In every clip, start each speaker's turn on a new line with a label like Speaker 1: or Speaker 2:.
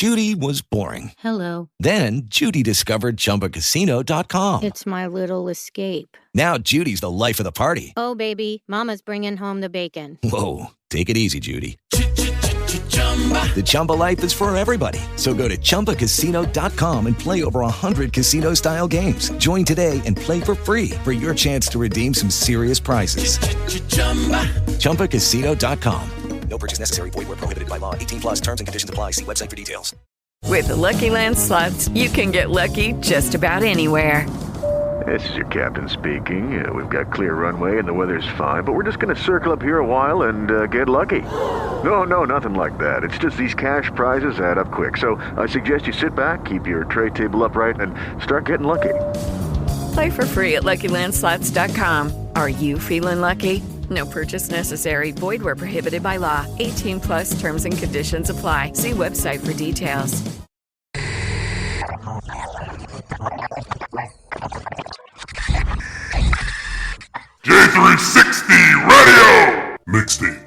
Speaker 1: Judy was boring.
Speaker 2: Hello.
Speaker 1: Then Judy discovered ChumbaCasino.com.
Speaker 2: It's my little escape.
Speaker 1: Now Judy's the life of the party.
Speaker 2: Oh, baby, mama's bringing home the bacon.
Speaker 1: Whoa, take it easy, Judy. The Chumba life is for everybody. So go to ChumbaCasino.com and play over 100 casino-style games. Join today and play for free for your chance to redeem some serious prizes. ChumbaCasino.com. No purchase necessary. Void where prohibited by law. 18 plus terms and conditions apply. See website for details.
Speaker 3: With the Lucky Land Slots, you can get lucky just about anywhere.
Speaker 4: This is your captain speaking. We've got clear runway and the weather's fine, but we're just going to circle up here a while and get lucky. No, nothing like that. It's just these cash prizes add up quick. So I suggest you sit back, keep your tray table upright, and start getting lucky.
Speaker 3: Play for free at LuckyLandSlots.com. Are you feeling lucky? No purchase necessary. Void where prohibited by law. 18 plus terms and conditions apply. See website for details.
Speaker 5: J360 Radio Mixtape.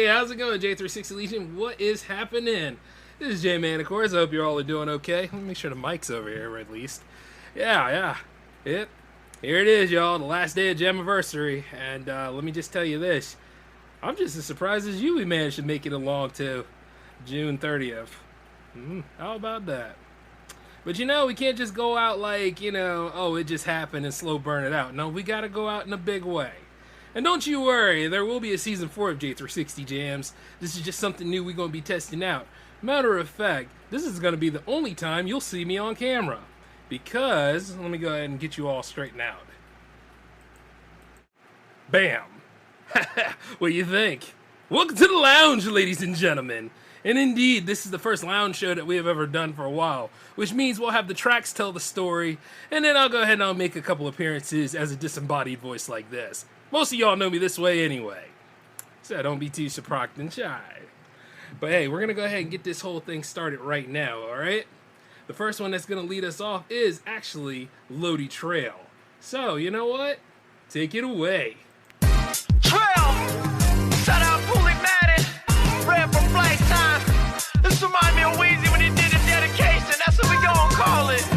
Speaker 6: How's it going, J360 Legion? What is happening? This is J-Man, of course. I hope you all are doing okay. Let me make sure the mic's over here, at least. Yeah. Here it is, y'all. The last day of Jammaversary. And let me just tell you this. I'm just as surprised as you we managed to make it along to June 30th. How about that? But we can't just go out like, oh, it just happened and slow burn it out. No, we got to go out in a big way. And don't you worry, there will be a Season 4 of J360 Jams. This is just something new we're going to be testing out. Matter of fact, this is going to be the only time you'll see me on camera. Because, let me go ahead and get you all straightened out. Bam! What do you think? Welcome to the lounge, ladies and gentlemen. And indeed, this is the first lounge show that we have ever done for a while, which means we'll have the tracks tell the story, and then I'll go ahead and I'll make a couple appearances as a disembodied voice like this. Most of y'all know me this way anyway, so don't be too surprised and shy. But hey, we're going to go ahead and get this whole thing started right now, alright? The first one that's going to lead us off is actually Lowdy Trail. So, you know what? Take it away.
Speaker 7: Trail! Shout out Poolie Madden! Red for flight time! This remind me of Weezy when he did his dedication, that's what we gon' call it!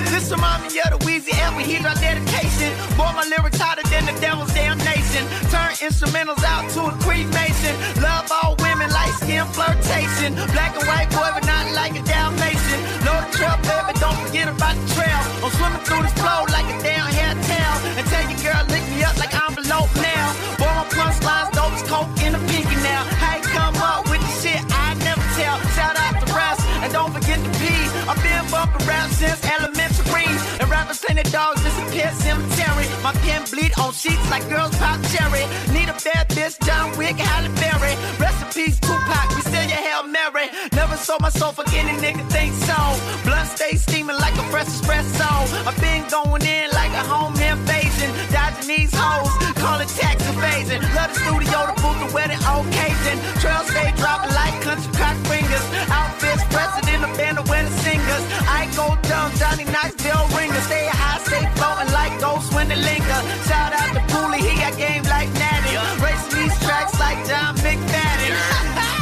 Speaker 7: This remind me of the Weezy and we heat our dedication. Boy, my lyrics hotter than the devil's damnation. Turn instrumentals out to a cremation. Love all women, light skin flirtation. Black and white boy, but not like a Dalmatian. Know the trail, baby, don't forget about the trail. I'm swimming through this flow like a damn hair tail. And tell your girl, lick me up like envelope now. Boy, my punch lines, dope as coke in the pinky now. How you come up with the shit, I never tell. Shout out to Russ, and don't forget the P. I've been bumping rap since elementary. And rappers claim their dogs disappear cemetery. My pen bleed on sheets like girls pop cherry. Need a bad bitch, John Wick, Halle Berry. Rest in peace, Tupac, we still your Hail Mary. Never sold my soul for any nigga think so. Blood stays steaming like a fresh espresso. I've been going in like a home invasion. Dodging these hoes, call it tax evasion. Love the studio, the booth, the wedding occasion. Trail stay dropping like country cock fingers. Outfits pressing in the band of winning singers. I go dumb, Johnny Knoxville ringer. Stay high, stay floating like ghosts when they linger. Shout out to Poolie, he got game like Natty. Racing these tracks like John McFadden.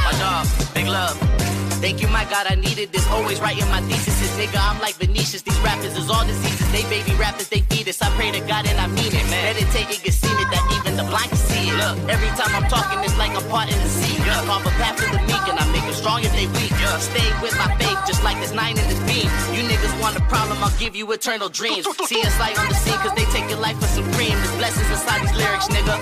Speaker 8: My dog, big love. Thank you, my God, I needed this. Always writing my theses, nigga, I'm like Venetius. These rappers is all diseases. They baby rappers, they feed us. I pray to God and I mean it. Meditate and get seen it, that even the blind can see it. Look, every time I'm talking, it's like I'm part in the sea. Carve a path to the meek and I make them strong if they weak. Stay with my faith, just like this 9 in this beam. You niggas want a problem, I'll give you eternal dreams. See us like on the scene, cause they take your life for supreme. There's blessings inside these lyrics, nigga.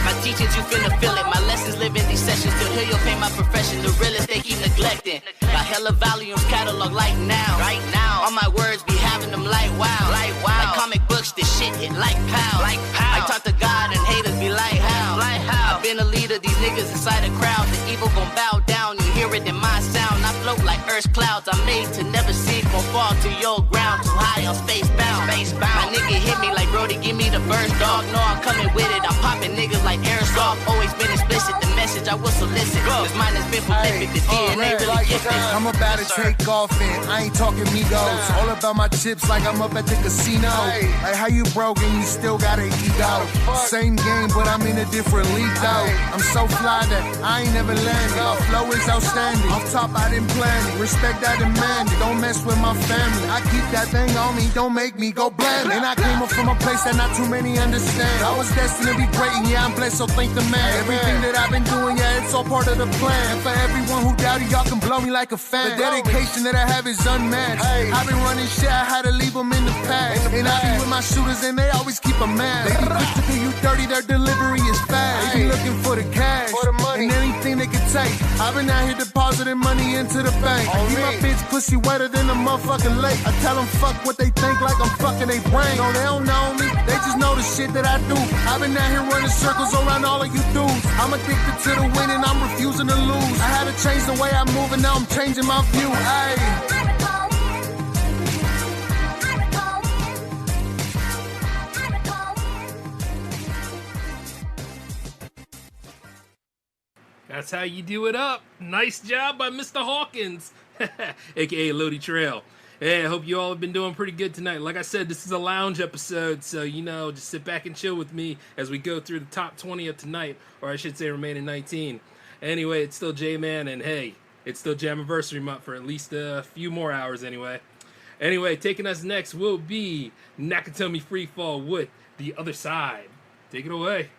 Speaker 8: My teachings, you finna feel it. My lessons live in these sessions. To heal your pain, my profession. The realest they keep neglecting. Got hella volumes, catalog like now. Right now, all my words be having them like wow. Like comic books, this shit hit like pow. I talk to God and haters be like how. I've been a leader, these niggas inside a crowd. The evil gon' bow down, you hear it in my sound. I float like Earth's clouds. I'm made to never sink or fall to your ground. Too high on space bound. My nigga hit me like bro, Brody, give me the burst, dog. No, I'm coming with it. I'm popping niggas like airsoft. Always been explicit. The message I will solicit. This mine has been prolific. The DNA really gifted.
Speaker 9: I'm about to take off and I ain't talking Migos. All about my chips like I'm up at the casino. Like how you broke and you still got an ego. Same game, but I'm in a different league though. I'm so fly that I ain't never landed. My flow is outstanding. Off top, I didn't plan it. Respect, I demand it. Don't mess with my family. I keep that thing on me. Don't make me go bland. And I came up from a place that not too many understand. I was destined to be great, and yeah, I'm blessed, so thank the man. Everything that I've been doing, yeah, it's all part of the plan. And for everyone who doubted, y'all can blow me like a fan. The dedication that I have is unmatched. I've been running shit, I had to leave them in the past. And I be with my shooters, and they always keep a mask. They be quick to do you dirty, their delivery is fast. They be looking for the cash, and anything they can take. I've been out here depositing money into the bank. Keep my bitch pussy wetter than a motherfucking lake. I tell them fuck what they think like I'm fucking they brain. No, they don't know me, they just know the shit that I do. I've been out here running circles around all of you dudes. I'm addicted to the win and I'm refusing to lose. I had to change the way I move and now I'm changing my view. Ayy.
Speaker 6: That's how you do it up. Nice job by Mr. Hawkins, aka Lowdy Trail. Hey, I hope you all have been doing pretty good tonight. Like I said, this is a lounge episode, so, just sit back and chill with me as we go through the top 20 of tonight, or I should say remaining 19. Anyway, it's still J-Man, and hey, it's still Jammaversary month for at least a few more hours anyway. Anyway, taking us next will be Nakatomi Freefall with The Other Side. Take it away.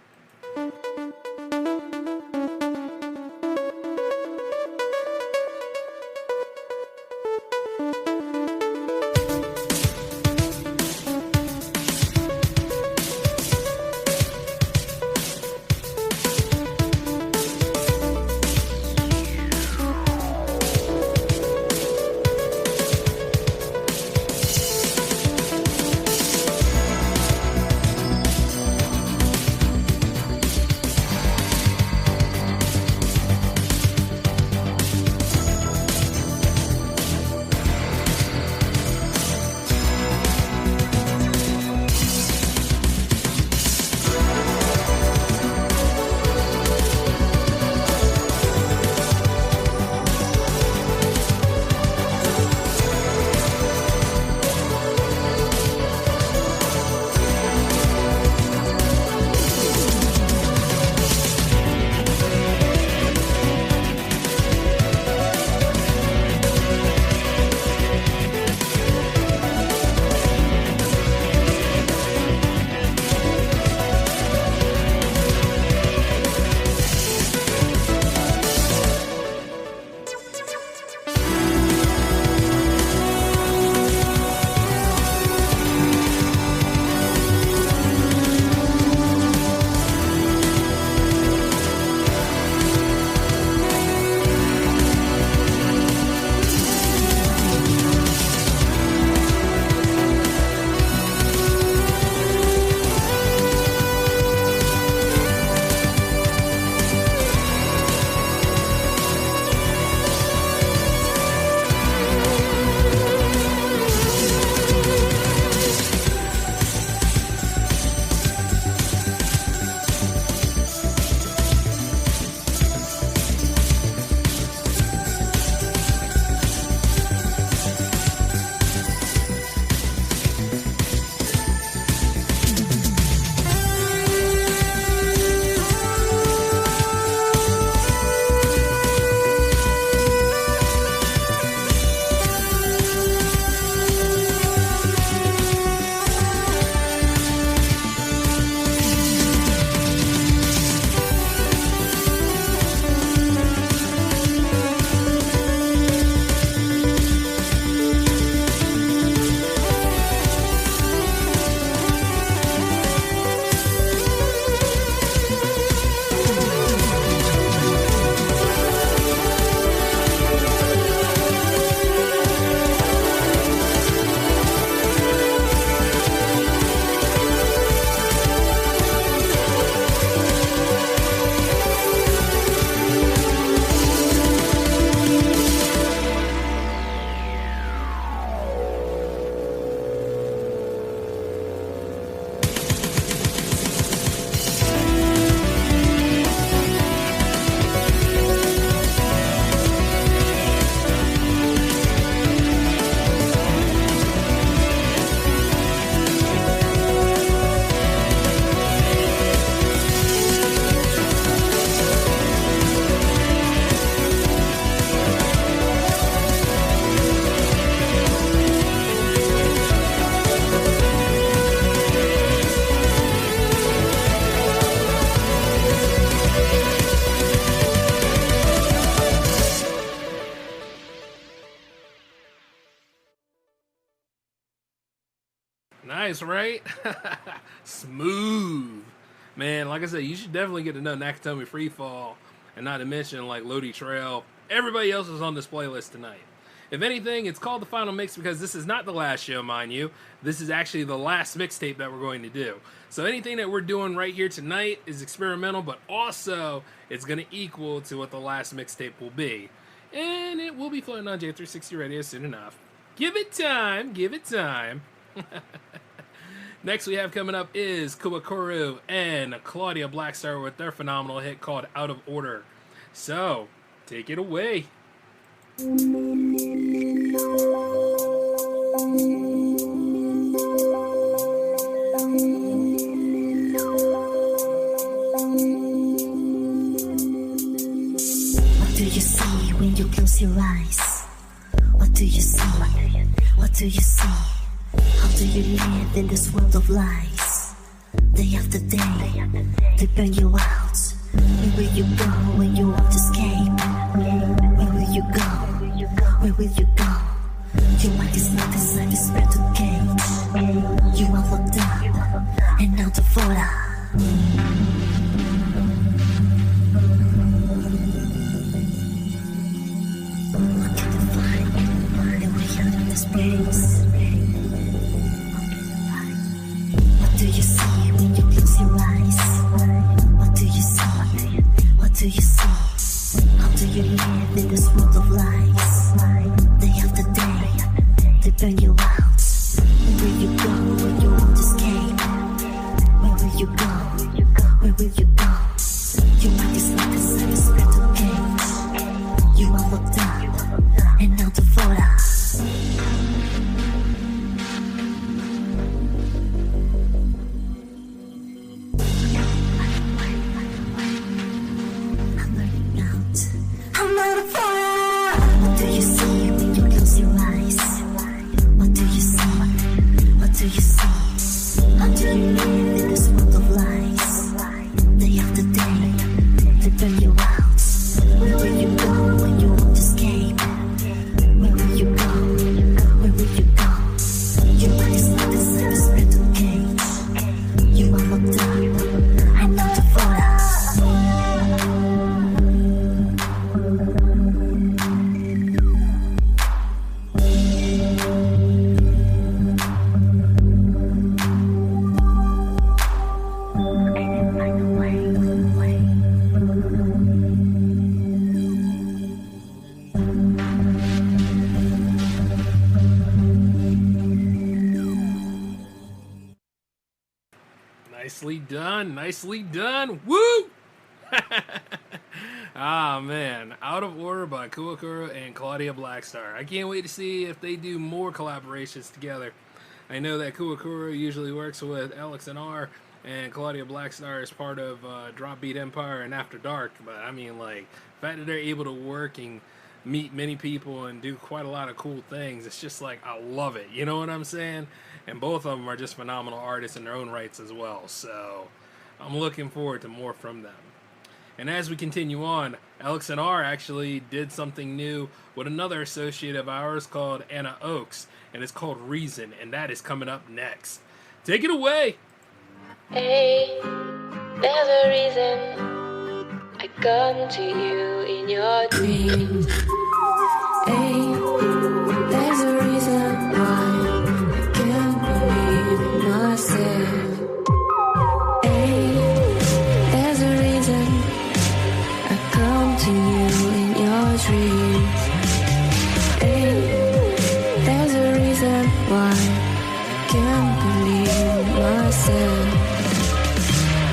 Speaker 6: Nice, right? Smooth. Man, like I said, you should definitely get to know Nakatomi Freefall, and not to mention like Lowdy Trail. Everybody else is on this playlist tonight. If anything, it's called the final mix because this is not the last show, mind you. This is actually the last mixtape that we're going to do. So anything that we're doing right here tonight is experimental, but also it's going to equal to what the last mixtape will be. And it will be floating on J360 Radio soon enough. Give it time, give it time. Next we have coming up is Kawakuro and Claudia Blackstar with their phenomenal hit called Out of Order. So, take it away.
Speaker 10: What do you see when you close your eyes? What do you see? What do you see? How do you live in this world of lies? Day after day, they burn you out. Where will you go when you won't escape? Where will you go? Where will you go? Your mind is not inside this mental cage. You are locked up and out of order. What can you find? The way out of this place. What do you see when you close your eyes? What do you see? What do you see? How do you live in this world of lies? Day after day, they burn you out. Where will you go when you won't escape? Where will you go? Where will you go? Your mind is locked inside this mental cage. You are locked up and out of order. I'm out of fire. What do you see when you close your eyes? What do you see? What do you see? How do you live in this world of lies? Day after day, they burn you out. Where will you go when you won't escape? Where will you go? Where will you go? Your mind is locked inside this mental cage. You are locked up and out of order.
Speaker 6: Nicely done, nicely done. Woo! Ah, man. Out of Order by Kawakuro and Claudia Blackstar. I can't wait to see if they do more collaborations together. I know that Kawakuro usually works with LXNR, and Claudia Blackstar is part of Dropbeat Empire and After Dark. But, I mean, like, the fact that they're able to work and meet many people and do quite a lot of cool things, it's just like, I love it. You know what I'm saying? And both of them are just phenomenal artists in their own rights as well. So I'm looking forward to more from them. And as we continue on, LXNR actually did something new with another associate of ours called Anna Oaks, and it's called Reason, and that is coming up next. Take it away!
Speaker 11: Hey, there's a reason I come to you in your dreams. Hey, there's a reason why I can't believe in myself. Hey, there's a reason I come to you in your dreams. Hey, there's a reason why I can't believe in myself.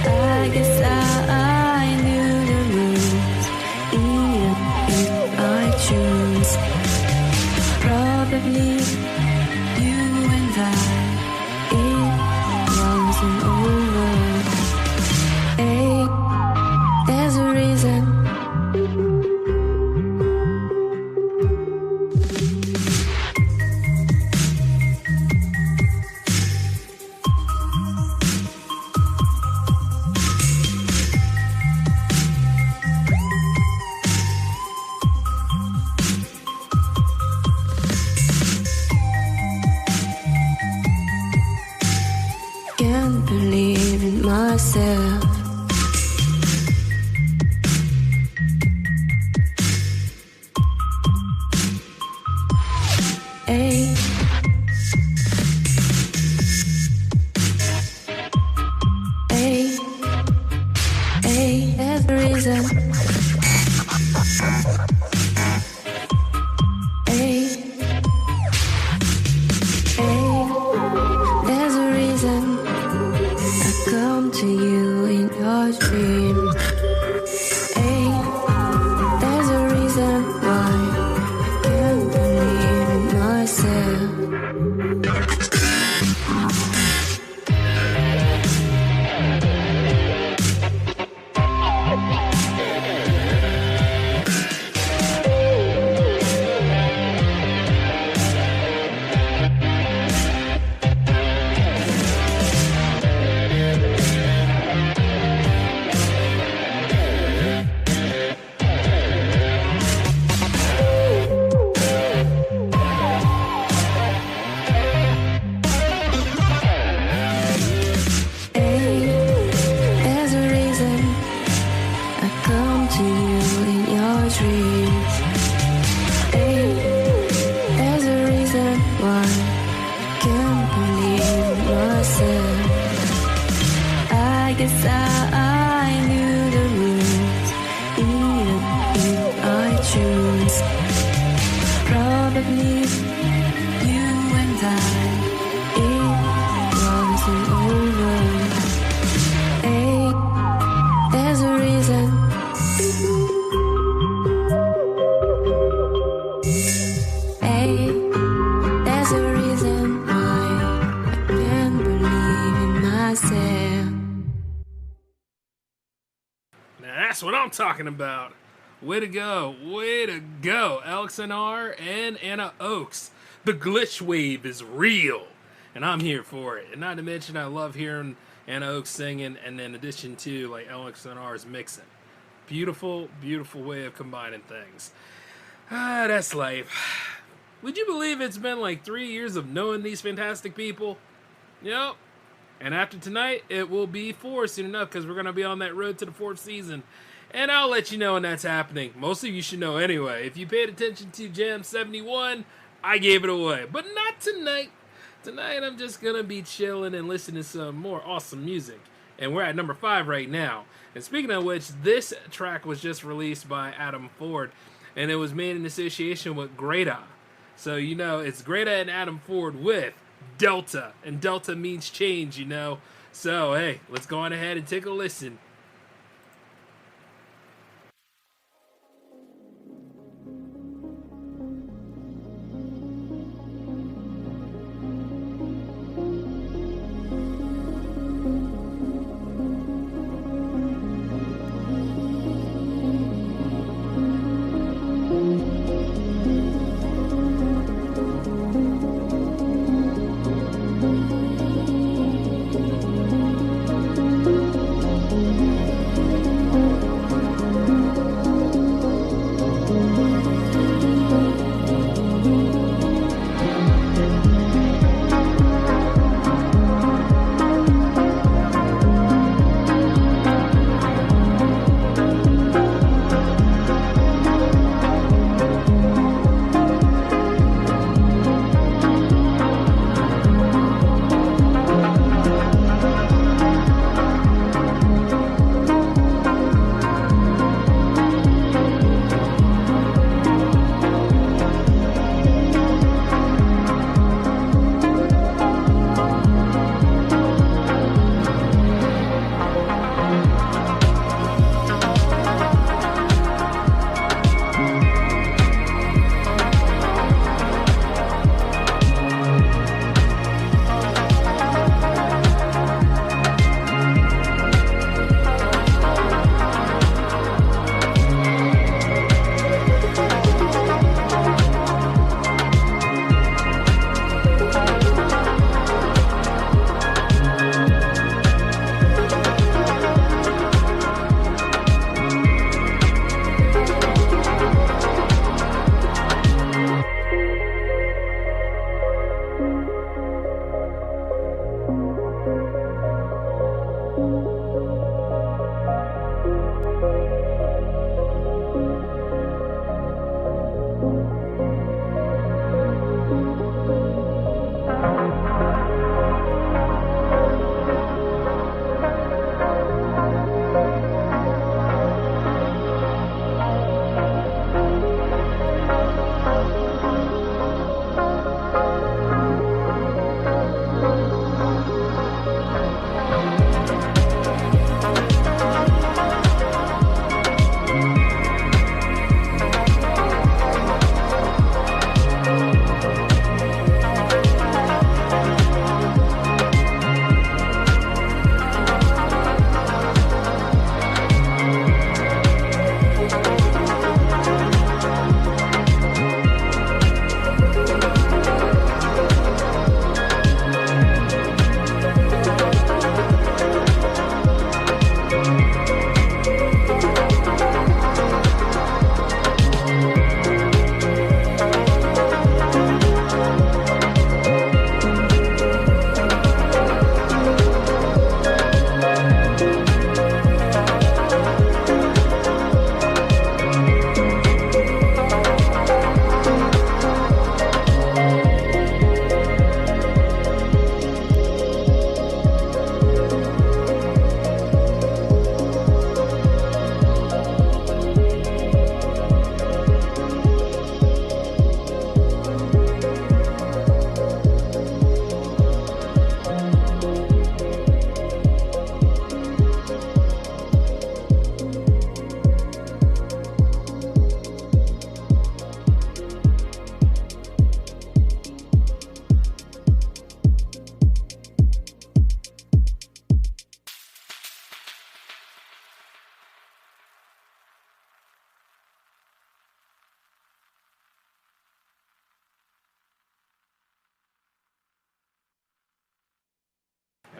Speaker 11: I guess I knew the rules, even if I choose. Probably you and it wasn't over. Hey, there's a reason. myself. Hey. Hey. Hey, there's a reason. Hey. Hey, there's a reason I come to you in your dream. Hey, there's a reason why I can't believe in myself.
Speaker 6: Talking about. Way to go. LXNR and Anna Oaks. The glitch wave is real. And I'm here for it. And not to mention, I love hearing Anna Oaks singing, and in addition to, like, LXNR's mixing. Beautiful, beautiful way of combining things. That's life. Would you believe it's been like 3 years of knowing these fantastic people? Yep. And after tonight, it will be 4 soon enough, because we're going to be on that road to the 4th season. And I'll let you know when that's happening. Most of you should know anyway. If you paid attention to Jam 71, I gave it away. But not tonight. Tonight I'm just going to be chilling and listening to some more awesome music. And we're at number 5 right now. And speaking of which, this track was just released by Adam Ford. And it was made in association with Graeda. So, you know, it's Graeda and Adam Ford with Delta. And Delta means change, you know. So, hey, let's go on ahead and take a listen.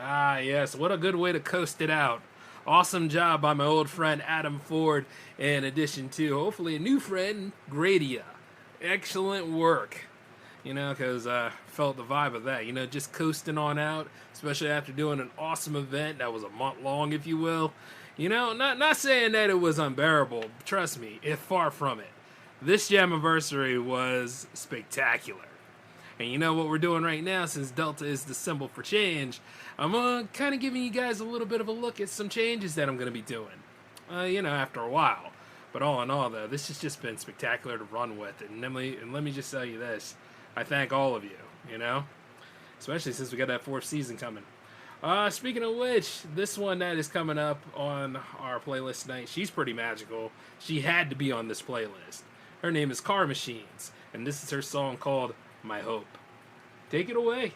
Speaker 6: Ah, yes. What a good way to coast it out. Awesome job by my old friend Adam Ford, in addition to, hopefully, a new friend, Graeda. Excellent work. You know, because I felt the vibe of that. You know, just coasting on out, especially after doing an awesome event that was a month long, if you will. You know, not saying that it was unbearable. Trust me, it's far from it. This Jammaversary was spectacular. And you know what we're doing right now, since Delta is the symbol for change, I'm kind of giving you guys a little bit of a look at some changes that I'm going to be doing, you know, after a while. But all in all, though, this has just been spectacular to run with. And let me just tell you this. I thank all of you, you know, especially since we got that 4th season coming. Speaking of which, this one that is coming up on our playlist tonight, she's pretty magical. She had to be on this playlist. Her name is Car Machines, and this is her song called My Hope. Take it away.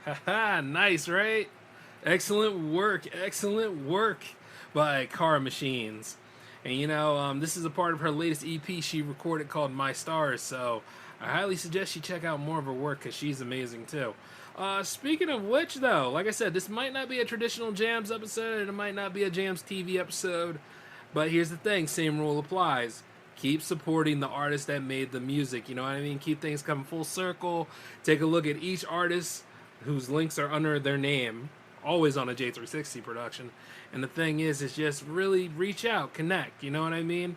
Speaker 6: Haha, nice, right? Excellent work by Car Machines. And you know, this is a part of her latest EP she recorded called My Stars, so I highly suggest you check out more of her work because she's amazing too. Speaking of which, though, like I said, this might not be a traditional Jams episode, and it might not be a Jams TV episode, but here's the thing, same rule applies. Keep supporting the artists that made the music, you know what I mean? Keep things coming full circle. Take a look at each artist whose links are under their name, always on a J360 production. And the thing is just really reach out, connect, you know what I mean?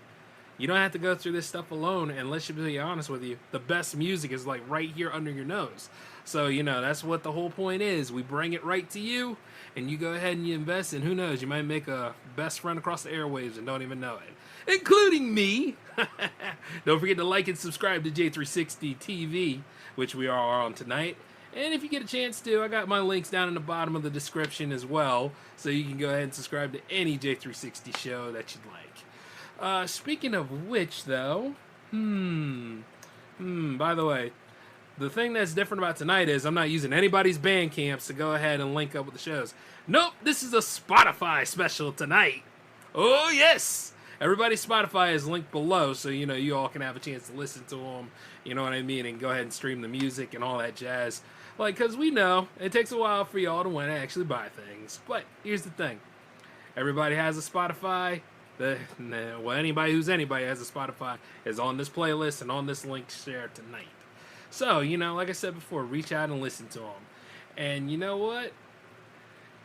Speaker 6: You don't have to go through this stuff alone, and let's be honest with you, the best music is like right here under your nose. So, you know, that's what the whole point is. We bring it right to you, and you go ahead and you invest, and who knows, you might make a best friend across the airwaves and don't even know it. Including me. Don't forget to like and subscribe to J360 TV, which we are on tonight. And if you get a chance to, I got my links down in the bottom of the description as well, so you can go ahead and subscribe to any J360 show that you'd like. Speaking of which, though, by the way, the thing that's different about tonight is I'm not using anybody's Bandcamps to go ahead and link up with the shows. Nope, this is a Spotify special tonight. Oh, yes! Everybody's Spotify is linked below, so, you all can have a chance to listen to them, you know what I mean, and go ahead and stream the music and all that jazz. Like, because we know it takes a while for y'all to want to actually buy things. But here's the thing. Everybody has a Spotify. Anybody who's anybody has a Spotify is on this playlist and on this link shared tonight. So, like I said before, reach out and listen to them. And you know what?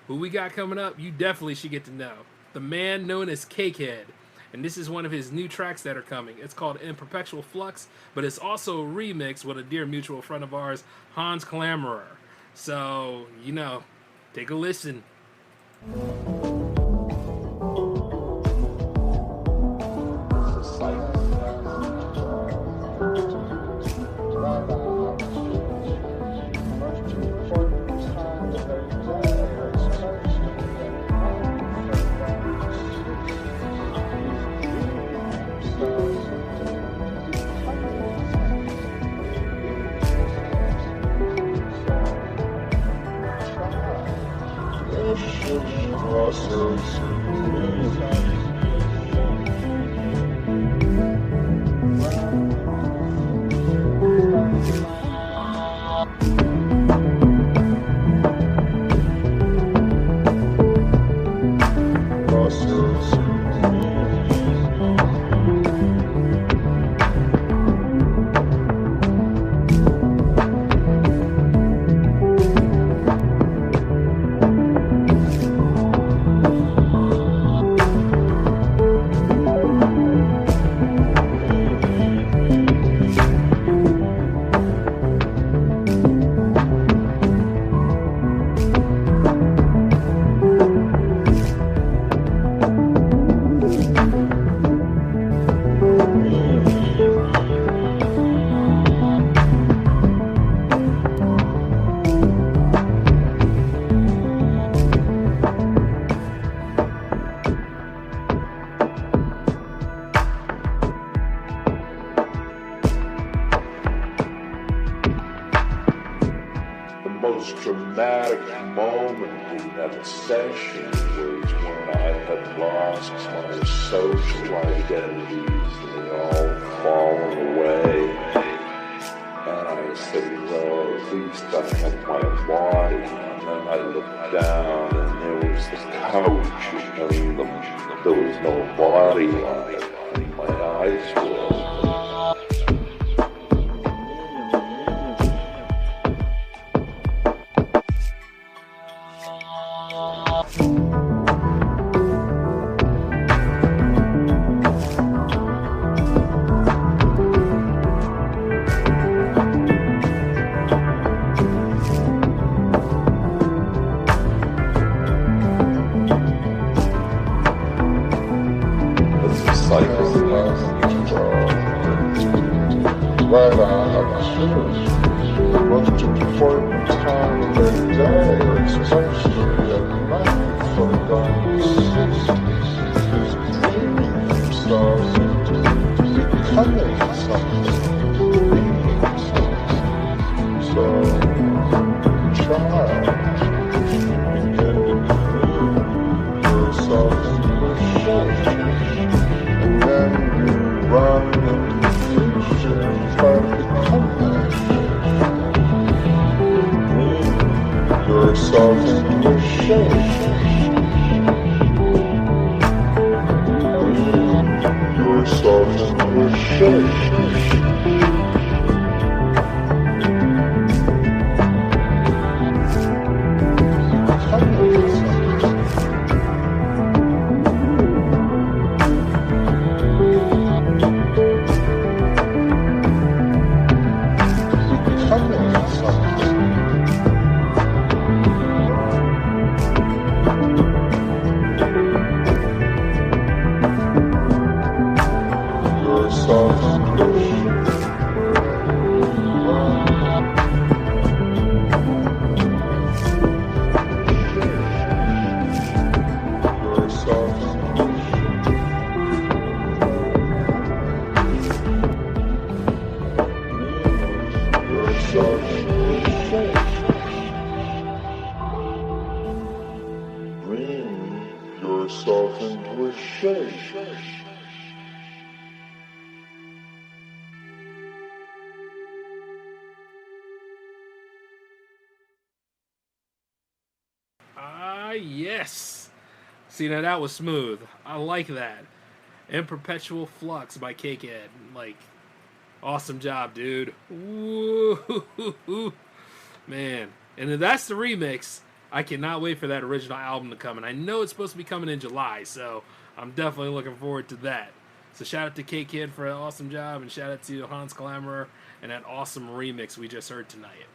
Speaker 6: Who we got coming up, you definitely should get to know. The man known as Cakehead. And this is one of his new tracks that are coming. It's called In Perpetual Flux, but it's also a remix with a dear mutual friend of ours, Hans Kammerer. So, take a listen.
Speaker 12: most dramatic moment in that session was when I had lost my social identities and they all fallen away. And I said, well, at least I had my body. And then I looked down and there was the couch and there was no body on it. And my eyes were open.
Speaker 6: Yes. See, now that was smooth. I like that. And Perpetual Flux by Cakehead. Like, awesome job, dude. Woo. Man. And if that's the remix, I cannot wait for that original album to come. And I know it's supposed to be coming in July, so I'm definitely looking forward to that. So shout out to Cakehead for an awesome job, and shout out to Hans Kammerer and that awesome remix we just heard tonight.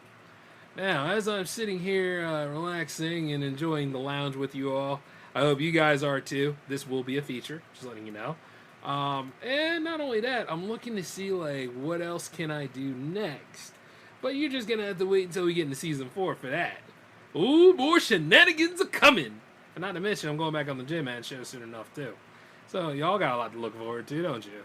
Speaker 6: Now, as I'm sitting here relaxing and enjoying the lounge with you all, I hope you guys are too. This will be a feature, just letting you know. And not only that, I'm looking to see, like, what else can I do next? But you're just going to have to wait until we get into Season 4 for that. Ooh, more shenanigans are coming! And not to mention, I'm going back on the J-Man show soon enough, too. So, y'all got a lot to look forward to, don't you?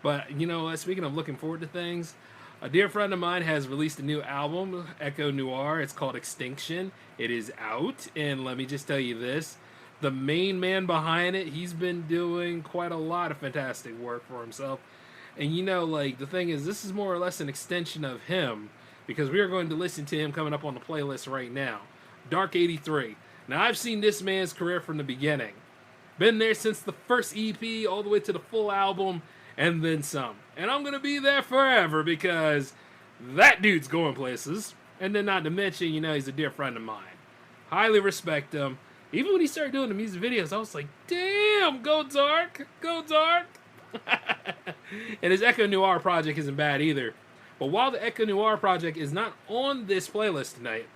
Speaker 6: But, you know what, speaking of looking forward to things, a dear friend of mine has released a new album, Echo Noir. It's called Extinction. It is out, and let me just tell you this. The main man behind it, he's been doing quite a lot of fantastic work for himself. And you know, like, the thing is, this is more or less an extension of him, because we are going to listen to him coming up on the playlist right now. Dark 83. Now, I've seen this man's career from the beginning. Been there since the first EP, all the way to the full album, and then some. And I'm going to be there forever because that dude's going places. And then not to mention, you know, he's a dear friend of mine. Highly respect him. Even when he started doing the music videos, I was like, damn, go dark, go dark. And his Echo Noir project isn't bad either. But while the Echo Noir project is not on this playlist tonight,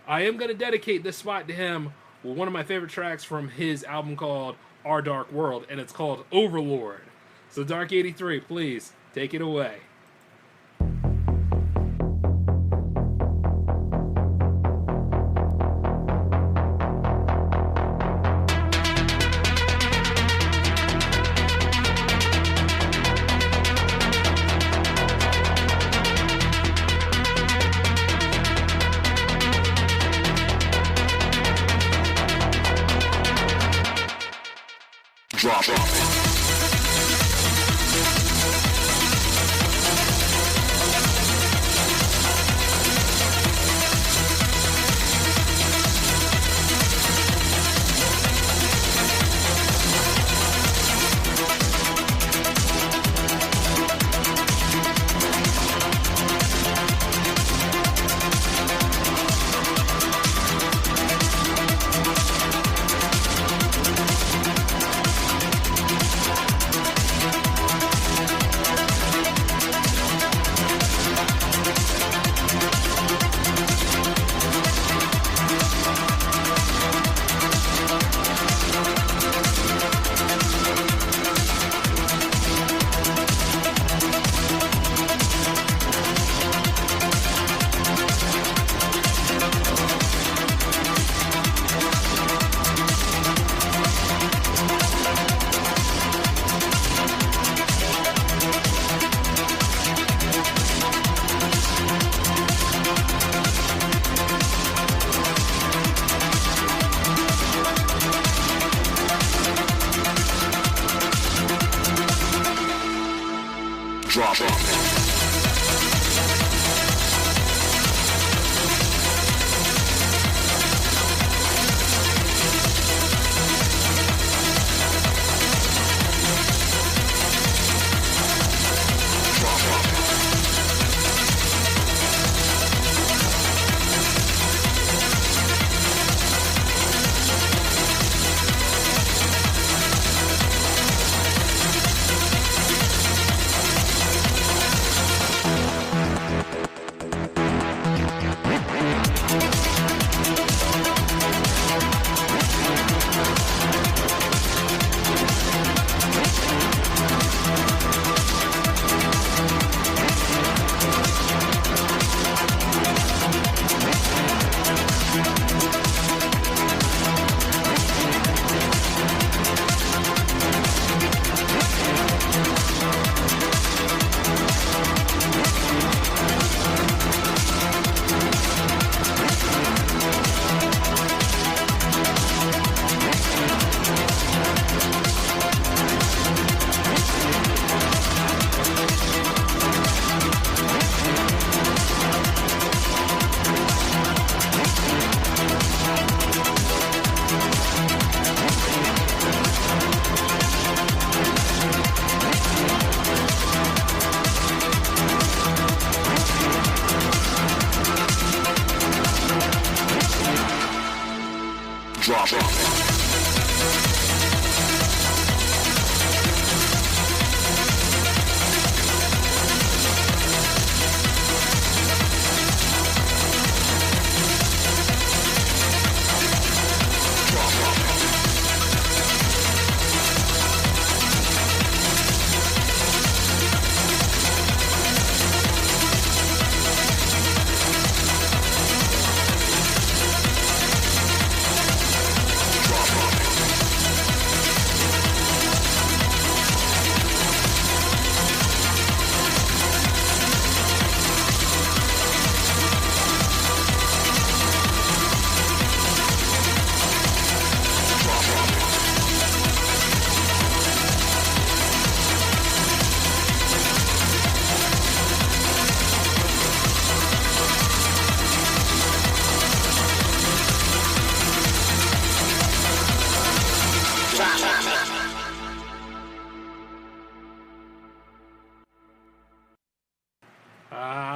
Speaker 6: I am going to dedicate this spot to him with one of my favorite tracks from his album called Our Dark World, and it's called Overlord. So Dark 83, please, take it away.
Speaker 5: Drop it. Drop it.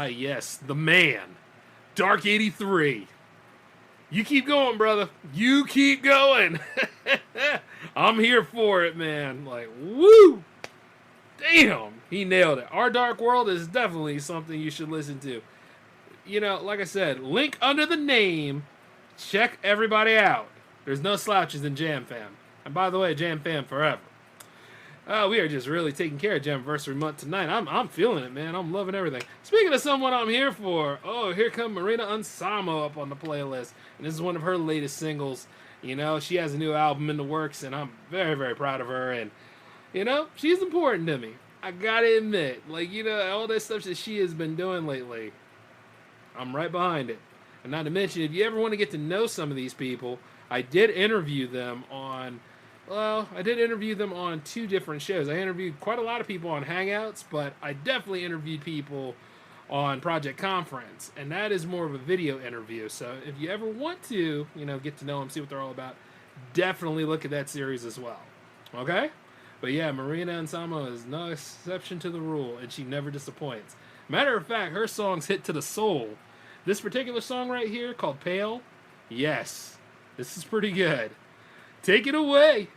Speaker 6: Ah, yes, the man, Dark 83. You keep going, brother. You keep going. I'm here for it, man. Like, woo! Damn, he nailed it. Our Dark World is definitely something you should listen to. You know, like I said, link under the name. Check everybody out. There's no slouches in Jam Fam. And by the way, Jam Fam forever. We are just really taking care of Jammaversary month tonight. I'm feeling it, man. I'm loving everything. Speaking of someone I'm here for, oh, here come Marina Anselmo up on the playlist. And this is one of her latest singles. You know, she has a new album in the works, and I'm very, very proud of her. And, you know, she's important to me. I gotta admit. Like, you know, all that stuff that she has been doing lately, I'm right behind it. And not to mention, if you ever want to get to know some of these people, I did interview them on... Well, I did interview them on 2 different shows. I interviewed quite a lot of people on Hangouts, but I definitely interviewed people on Project Conference, and that is more of a video interview. So if you ever want to, you know, get to know them, see what they're all about, definitely look at that series as well. Okay? But yeah, Marina Anselmo is no exception to the rule, and she never disappoints. Matter of fact, her songs hit to the soul. This particular song right here, called Pale, yes, this is pretty good. Take it away.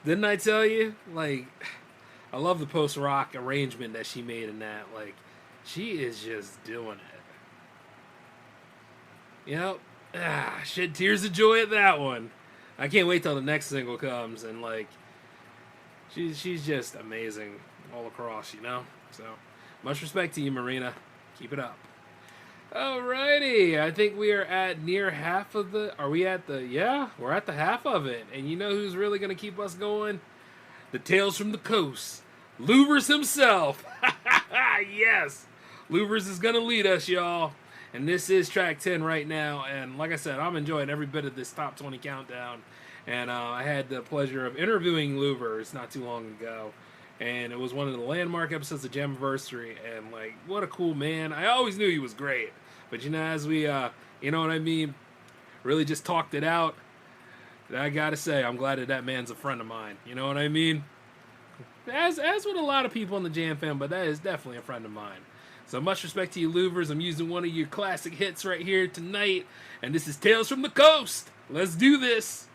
Speaker 6: Didn't I tell you? Like, I love the post-rock arrangement that she made in that. Like, she is just doing it. Yep. Shed tears of joy at that one. I can't wait till the next single comes, and like, she's just amazing all across, you know? So, much respect to you, Marina. Keep it up. Alrighty, I think we are at near half of the... Are we at the... Yeah, we're at the half of it. And you know who's really going to keep us going? The Tales from the Coast. Louvers himself. Yes. Louvers is going to lead us, y'all. And this is track 10 right now. And like I said, I'm enjoying every bit of this top 20 countdown. And I had the pleasure of interviewing Louvers not too long ago. And it was one of the landmark episodes of Jammaversary. And, like, what a cool man. I always knew he was great. But, you know, as we, you know what I mean, really just talked it out, I gotta say, I'm glad that man's a friend of mine. You know what I mean? As with a lot of people in the Jam fam, but that is definitely a friend of mine. So much respect to you, Louvers. I'm using one of your classic hits right here tonight. And this is Tales from the Coast. Let's do this.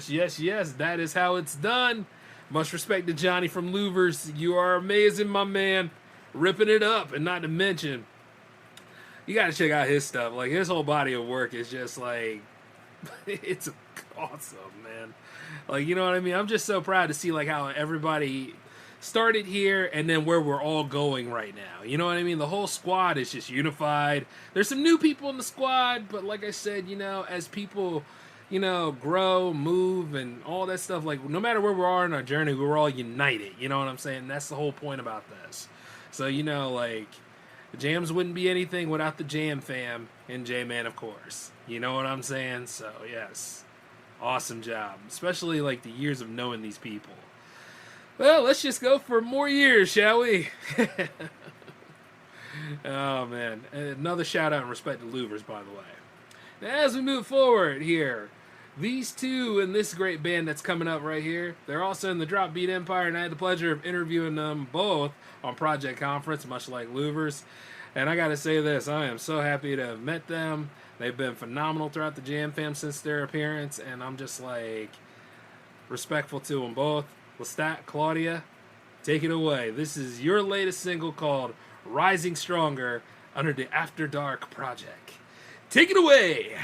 Speaker 6: Yes. That is how it's done. Much respect to Johnny from Louvers. You are amazing, my man. Ripping it up. And not to mention, you got to check out his stuff. Like, his whole body of work is just like, it's awesome, man. Like, you know what I mean? I'm just so proud to see, like, how everybody started here and then where we're all going right now. You know what I mean? The whole squad is just unified. There's some new people in the squad, but like I said, you know, as people, you know, grow, move, and all that stuff, like, no matter where we are in our journey, we're all united. You know what I'm saying? That's the whole point about this. So, you know, like, the jams wouldn't be anything without the jam fam and J-Man, of course. You know what I'm saying? So, yes. Awesome job. Especially, like, the years of knowing these people. Well, let's just go for more years, shall we? Oh, man. Another shout-out and respect to Louvers, by the way. Now, as we move forward here, these two and this great band that's coming up right here, they're also in the Drop Beat Empire, and I had the pleasure of interviewing them both on Project Conference, much like Louvers. And I gotta say this, I am so happy to have met them. They've been phenomenal throughout the Jam Fam since their appearance, and I'm just like respectful to them both. Lestat, Claudia, take it away. This is your latest single called Rising Stronger under the After Dark Project. Take it away!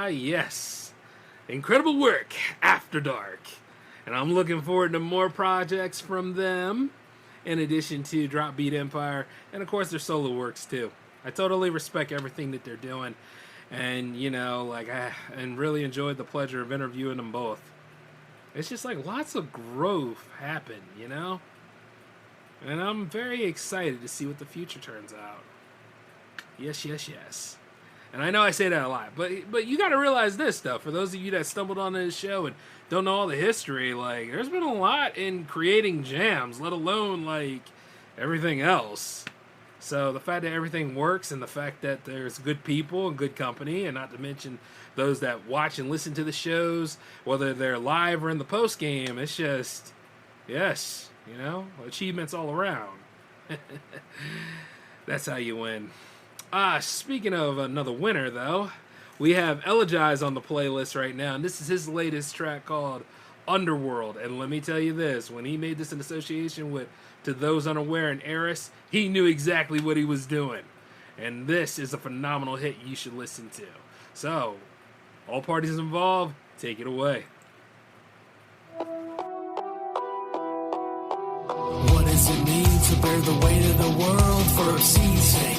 Speaker 6: yes. Incredible work, After Dark. And I'm looking forward to more projects from them, in addition to Drop Beat Empire, and of course their solo works too. I totally respect everything that they're doing, and and really enjoyed the pleasure of interviewing them both. It's just like lots of growth happened, and I'm very excited to see what the future turns out. Yes. And I know I say that a lot, but you got to realize this stuff. For those of you that stumbled on this show and don't know all the history, there's been a lot in creating jams, let alone everything else. So the fact that everything works and the fact that there's good people and good company, and not to mention those that watch and listen to the shows, whether they're live or in the post game, it's just, yes, achievements all around. That's how you win. Speaking of another winner, though, we have Elegize on the playlist right now, and this is his latest track called Underworld. And let me tell you this, when he made this in association with To Those Unaware and Eris, he knew exactly what he was doing. And this is a phenomenal hit you should listen to. So, all parties involved, take it away.
Speaker 13: What does it mean to bear the weight of the world for obscene sake?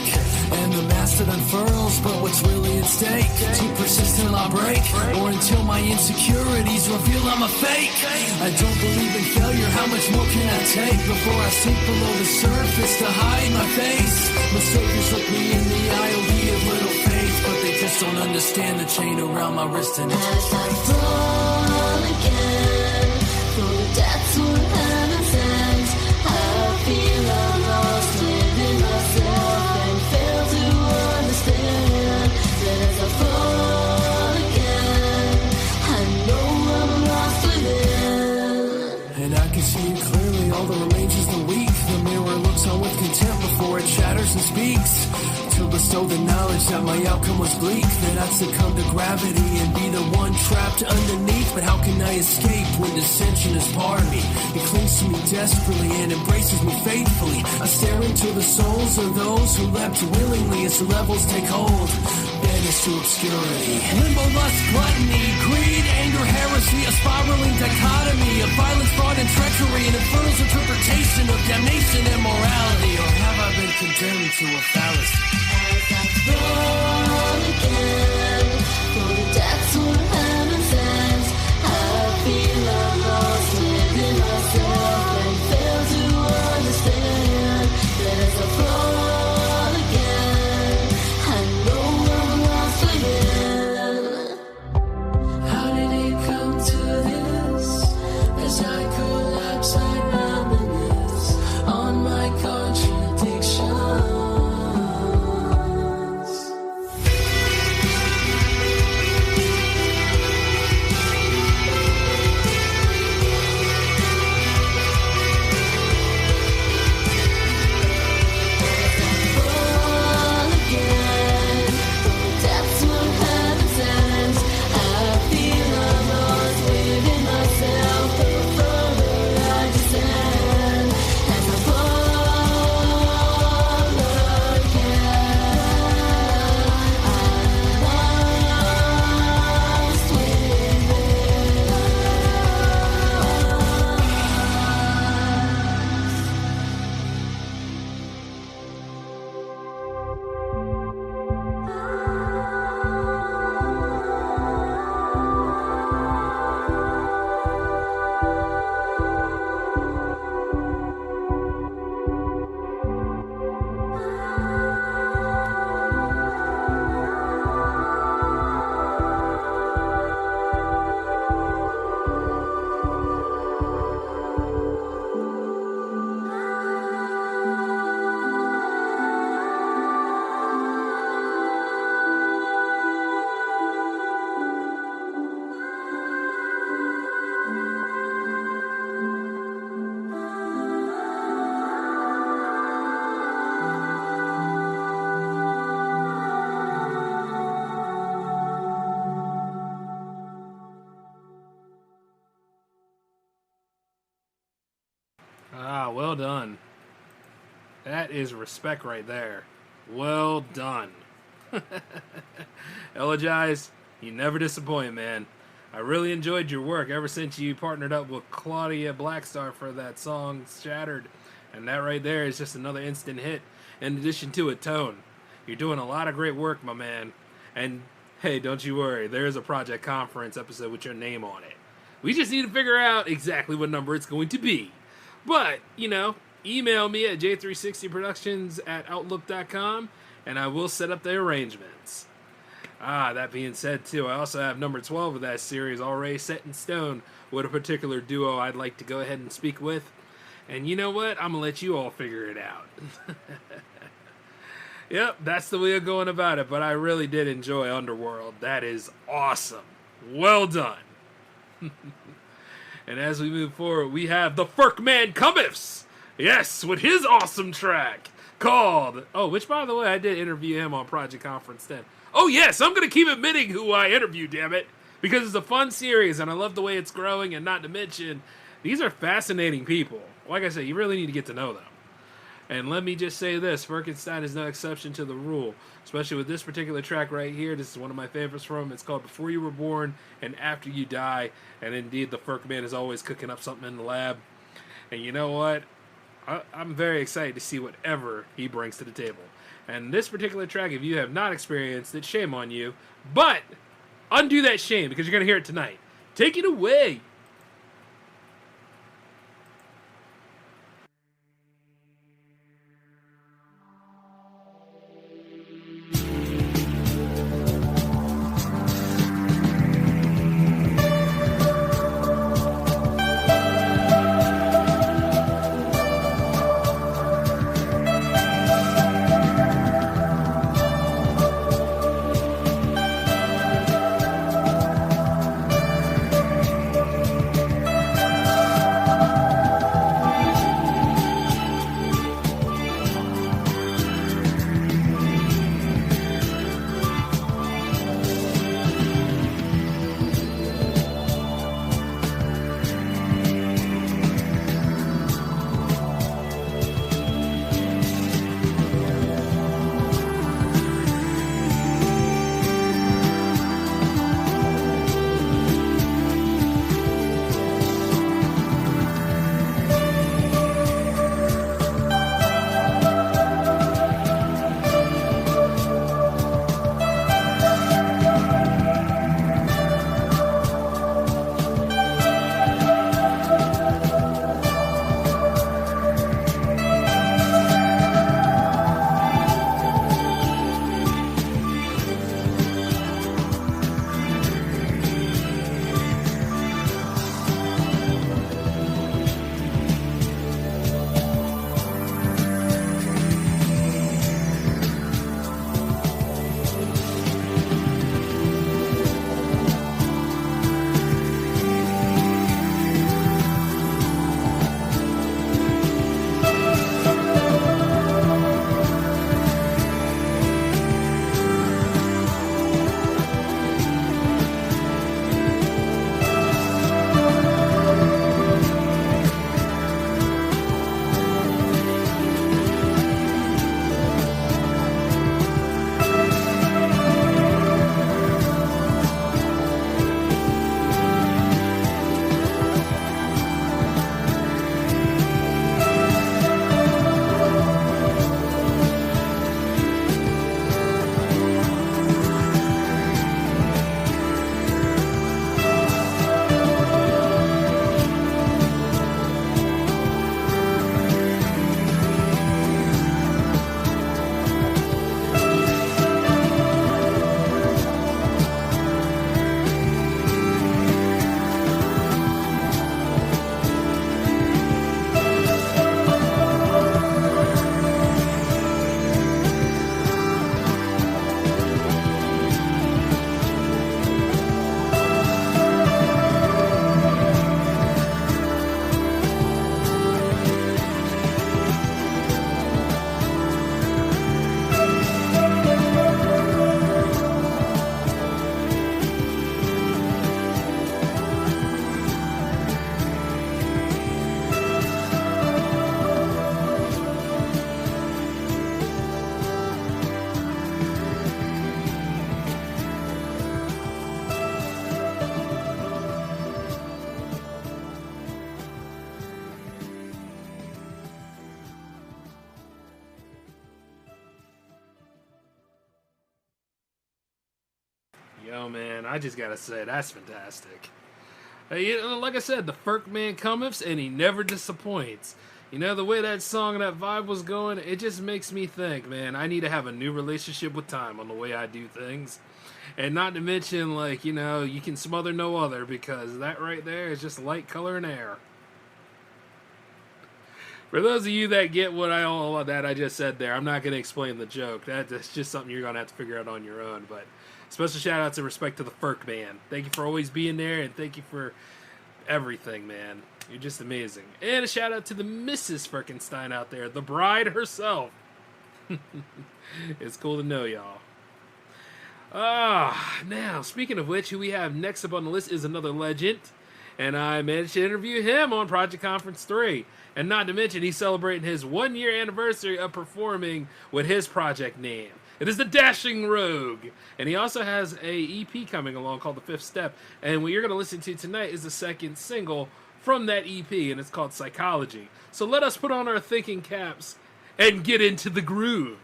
Speaker 13: And the mask that unfurls, but what's really at stake? Too persistent, I'll break, or until my insecurities reveal I'm a fake. I don't believe in failure, how much more can I take before I sink below the surface to hide my face? My saviors look me in the eye, oh, we have little faith, but they just don't understand the chain around my wrist and it's
Speaker 10: as I fall again, through the depths where heaven sends, I feel I'm lost within myself and fail to understand that as I fall again, I know I'm lost within.
Speaker 13: And I can see it clearly, all that remains is the weak. The mirror looks on with contempt before it shatters and speaks. To bestow the knowledge that my outcome was bleak, that I'd succumb to gravity and be the one trapped underneath. But how can I escape when dissension is part of me? It clings to me desperately and embraces me faithfully. I stare into the souls of those who leapt willingly as the levels take hold, banished to obscurity. Limbo, lust, gluttony, greed, anger, heresy, a spiraling dichotomy of violence, fraud, and treachery, an infernal's interpretation of damnation and morality. Or have I been condemned to a fallacy?
Speaker 10: As I fall again, through the depths where heaven sends, I feel I'm lost within myself and fail to understand that as I fall again, I know I'm lost within.
Speaker 13: How did it come to this? As I collapse, I reminisce on my contradiction.
Speaker 6: Well done. That is respect right there. Well done. Elegize, You never disappoint, man. I really enjoyed your work ever since you partnered up with Claudia Blackstar for that song, Shattered. And that right there is just another instant hit, in addition to a tone. You're doing a lot of great work, my man. And, hey, don't you worry, there is a Project Conference episode with your name on it. We just need to figure out exactly what number it's going to be. But, email me at j360productions@outlook.com, and I will set up the arrangements. That being said, too, I also have number 12 of that series already set in stone with a particular duo I'd like to go ahead and speak with. And you know what? I'm going to let you all figure it out. Yep, that's the way of going about it, but I really did enjoy Underworld. That is awesome. Well done. And as we move forward, we have the Ferkman Cummifs. Yes, with his awesome track called... which, by the way, I did interview him on Project Conference 10. Oh, yes, I'm going to keep admitting who I interviewed, damn it. Because it's a fun series, and I love the way it's growing, and not to mention, these are fascinating people. Like I said, you really need to get to know them. And let me just say this, Firkenstein is no exception to the rule, especially with this particular track right here. This is one of my favorites from him. It's called Before You Were Born and After You Die. And indeed, the Ferkman is always cooking up something in the lab. And you know what? I'm very excited to see whatever he brings to the table. And this particular track, if you have not experienced it, shame on you. But undo that shame, because you're going to hear it tonight. Take it away. Yo, man, I just gotta say, that's fantastic. Like I said, the Ferkman cometh, and he never disappoints. You know, the way that song and that vibe was going, it just makes me think, man, I need to have a new relationship with time on the way I do things. And not to mention, like, you know, you can smother no other, because that right there is just light, color, and air. For those of you that get all of that I just said there, I'm not going to explain the joke. That's just something you're going to have to figure out on your own. But special shout outs and respect to the Ferk man. Thank you for always being there, and thank you for everything, man. You're just amazing. And a shout out to the Mrs. Firkenstein out there, the bride herself. It's cool to know y'all. Now, speaking of which, who we have next up on the list is another legend. And I managed to interview him on Project Conference 3. And not to mention, he's celebrating his 1-year anniversary of performing with his project name. It is the Dashing Rogue. And he also has a EP coming along called The Fifth Step. And what you're going to listen to tonight is the second single from that EP, and it's called Psychology. So let us put on our thinking caps and get into the groove.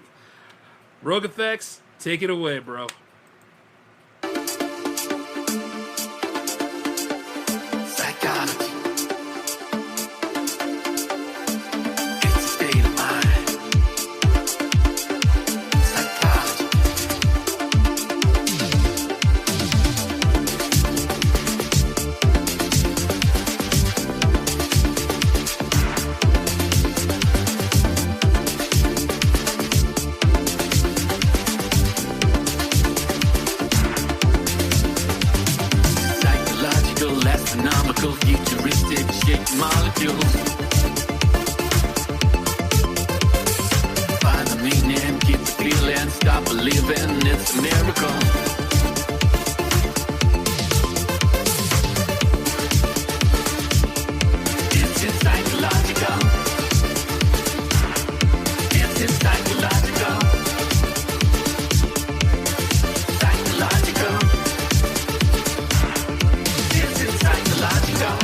Speaker 6: Rogue Effects, take it away, bro.
Speaker 13: Psychology. It's a state of mind. Psychology. Psychological, astronomical, futuristic, shaped molecules. Find the meaning, keep the feeling, stop believing, it's a miracle. It's psychological. It's psychological. Psychological. It's psychological.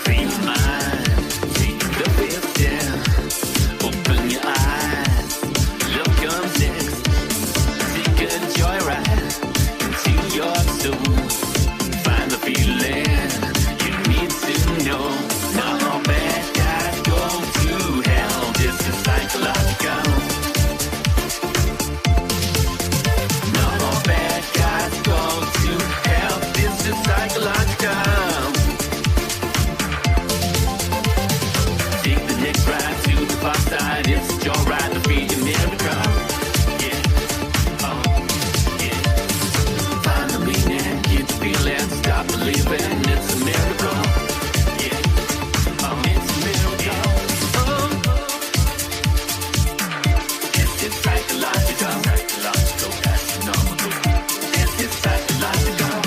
Speaker 13: Free your mind, take the fifth step. Open your eyes, look comes next. Take a joyride into your soul. Find the feeling you need to know. Not all bad guys go to hell. This is psychological. Not all bad guys go to hell. This is psychological. Take the next ride to the far side. It's a joyride to be a miracle. Yeah, oh, yeah. Find the meaning, keep the feeling, stop believing. It's a miracle. Yeah, oh, it's a miracle. Oh, it's psychological. Psychological, astronomical. It's psychological.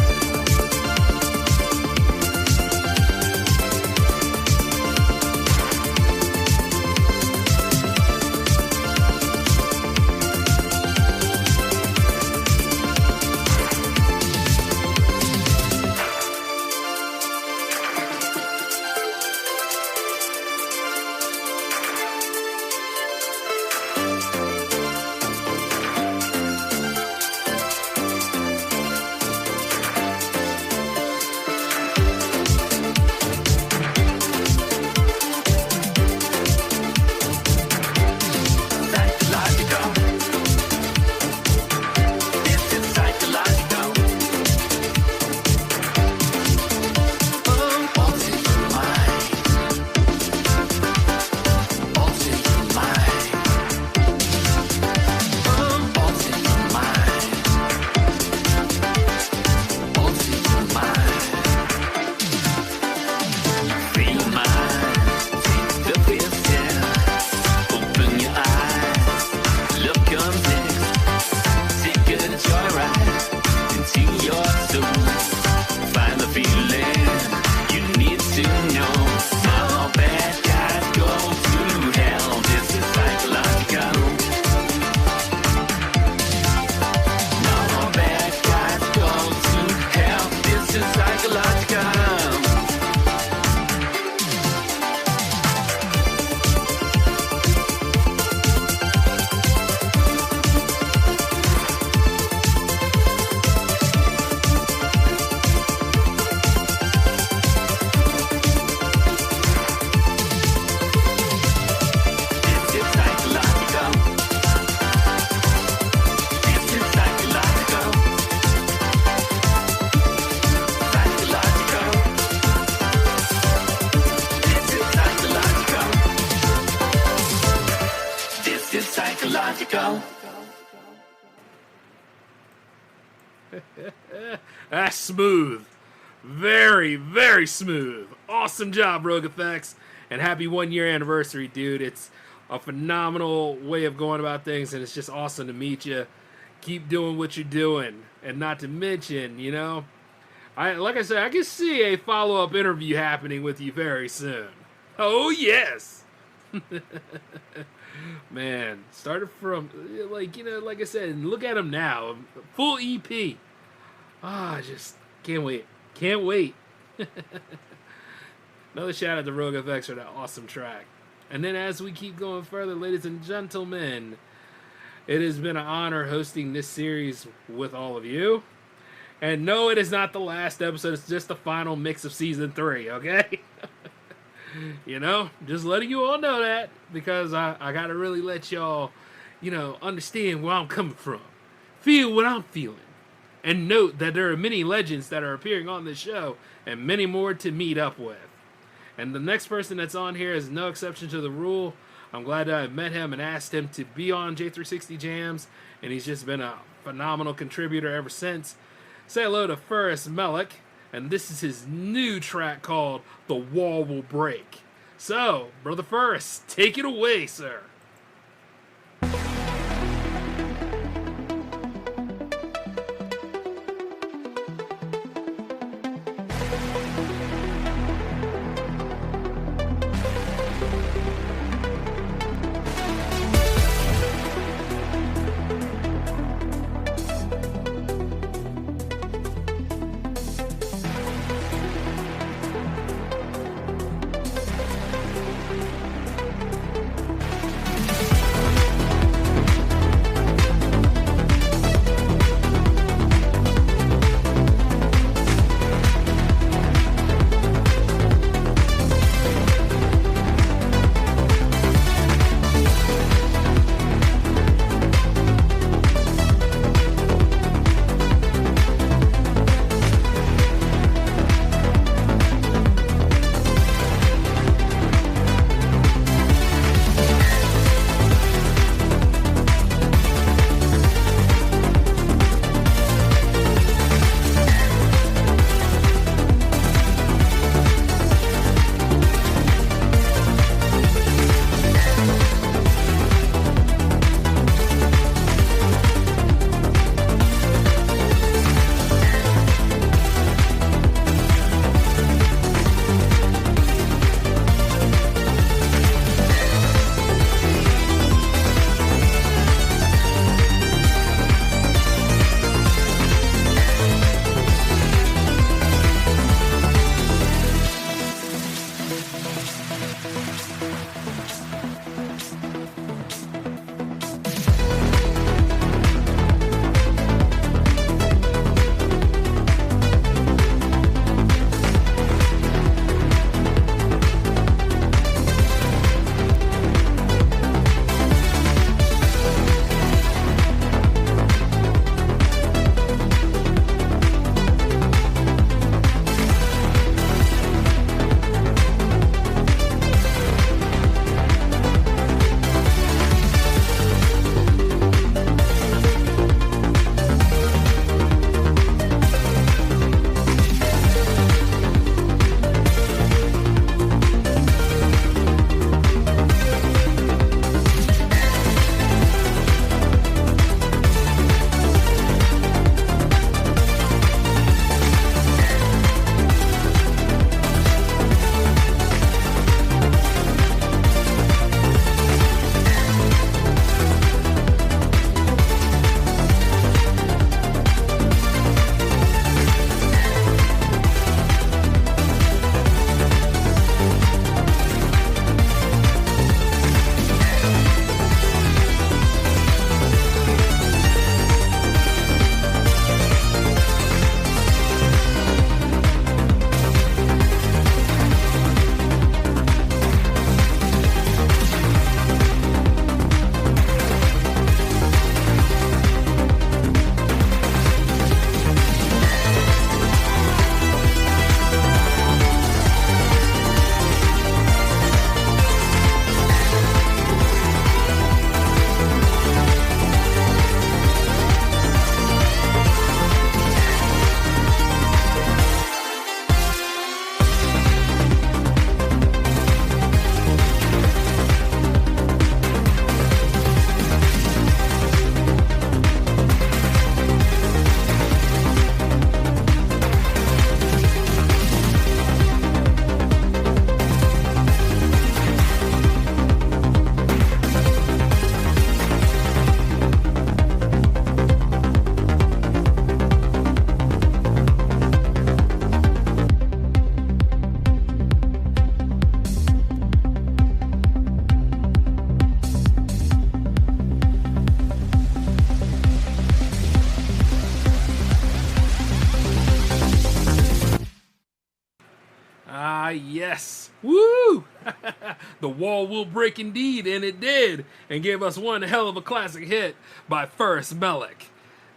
Speaker 6: That's smooth. Very, very smooth. Awesome job, Rogue Effects. And happy 1 year anniversary, dude. It's a phenomenal way of going about things, and it's just awesome to meet you. Keep doing what you're doing. And not to mention, you know, like I said, I can see a follow-up interview happening with you very soon. Oh, yes. Man, started from, like, you know, like I said, look at him now. Full EP. Just can't wait. Can't wait. Another shout out to Rogue FX for that awesome track. And then as we keep going further, ladies and gentlemen, it has been an honor hosting this series with all of you. And no, it is not the last episode. It's just the final mix of season 3, okay? You know, just letting you all know that, because I got to really let y'all, you know, understand where I'm coming from. Feel what I'm feeling. And note that there are many legends that are appearing on this show and many more to meet up with. And the next person that's on here is no exception to the rule. I'm glad that I met him and asked him to be on J360 Jams, and he's just been a phenomenal contributor ever since. Say hello to Ferus Melek, and this is his new track called The Wall Will Break. So, Brother Ferus, take it away, sir. yes. Woo! The wall will break indeed, and it did, and gave us one hell of a classic hit by First Melek.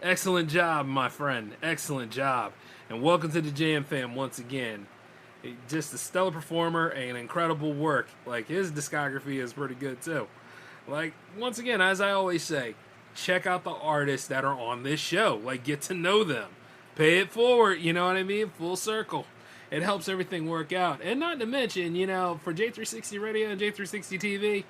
Speaker 6: Excellent job, my friend. Excellent job. And welcome to the Jam Fam once again. Just a stellar performer and incredible work. Like, his discography is pretty good too. Like, once again, as I always say, check out the artists that are on this show. Like, get to know them. Pay it forward, you know what I mean? Full circle. It helps everything work out. And not to mention, you know, for J360 Radio and J360 TV,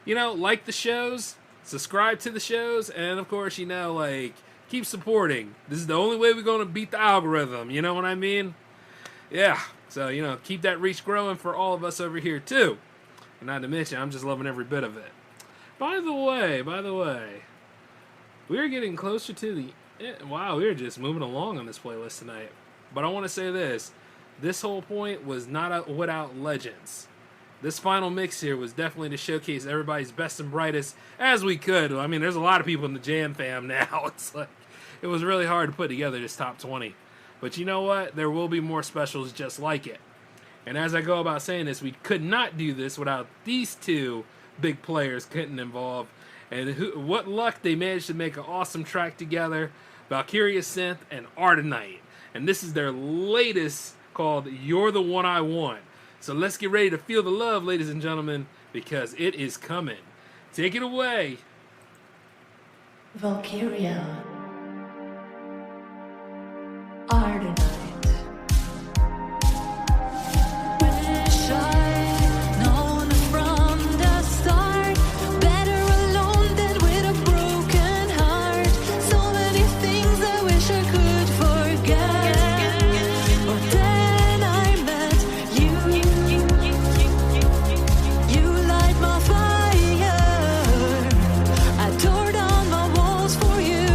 Speaker 6: you know, like the shows, subscribe to the shows, and of course, you know, like, keep supporting. This is the only way we're going to beat the algorithm, you know what I mean? Yeah, so, you know, keep that reach growing for all of us over here, too. And not to mention, I'm just loving every bit of it. By the way, we're getting closer to the... Wow, we're just moving along on this playlist tonight. But I want to say this. This whole point was not without legends. This final mix here was definitely to showcase everybody's best and brightest as we could. I mean, there's a lot of people in the Jam Fam now. It's like, it was really hard to put together this top 20. But you know what? There will be more specials just like it. And as I go about saying this, we could not do this without these two big players getting involved. And what luck they managed to make an awesome track together. Valkiria, Synth, and Ardenite. And this is their latest called You're the One I Want. So let's get ready to feel the love, ladies and gentlemen, because it is coming. Take it away.
Speaker 10: Valkiria. Ardenite. Wish I'd known from the start. Better alone than with a broken heart. So many things I wish I could forget. But then I met you. You light my fire. I tore down my walls for you.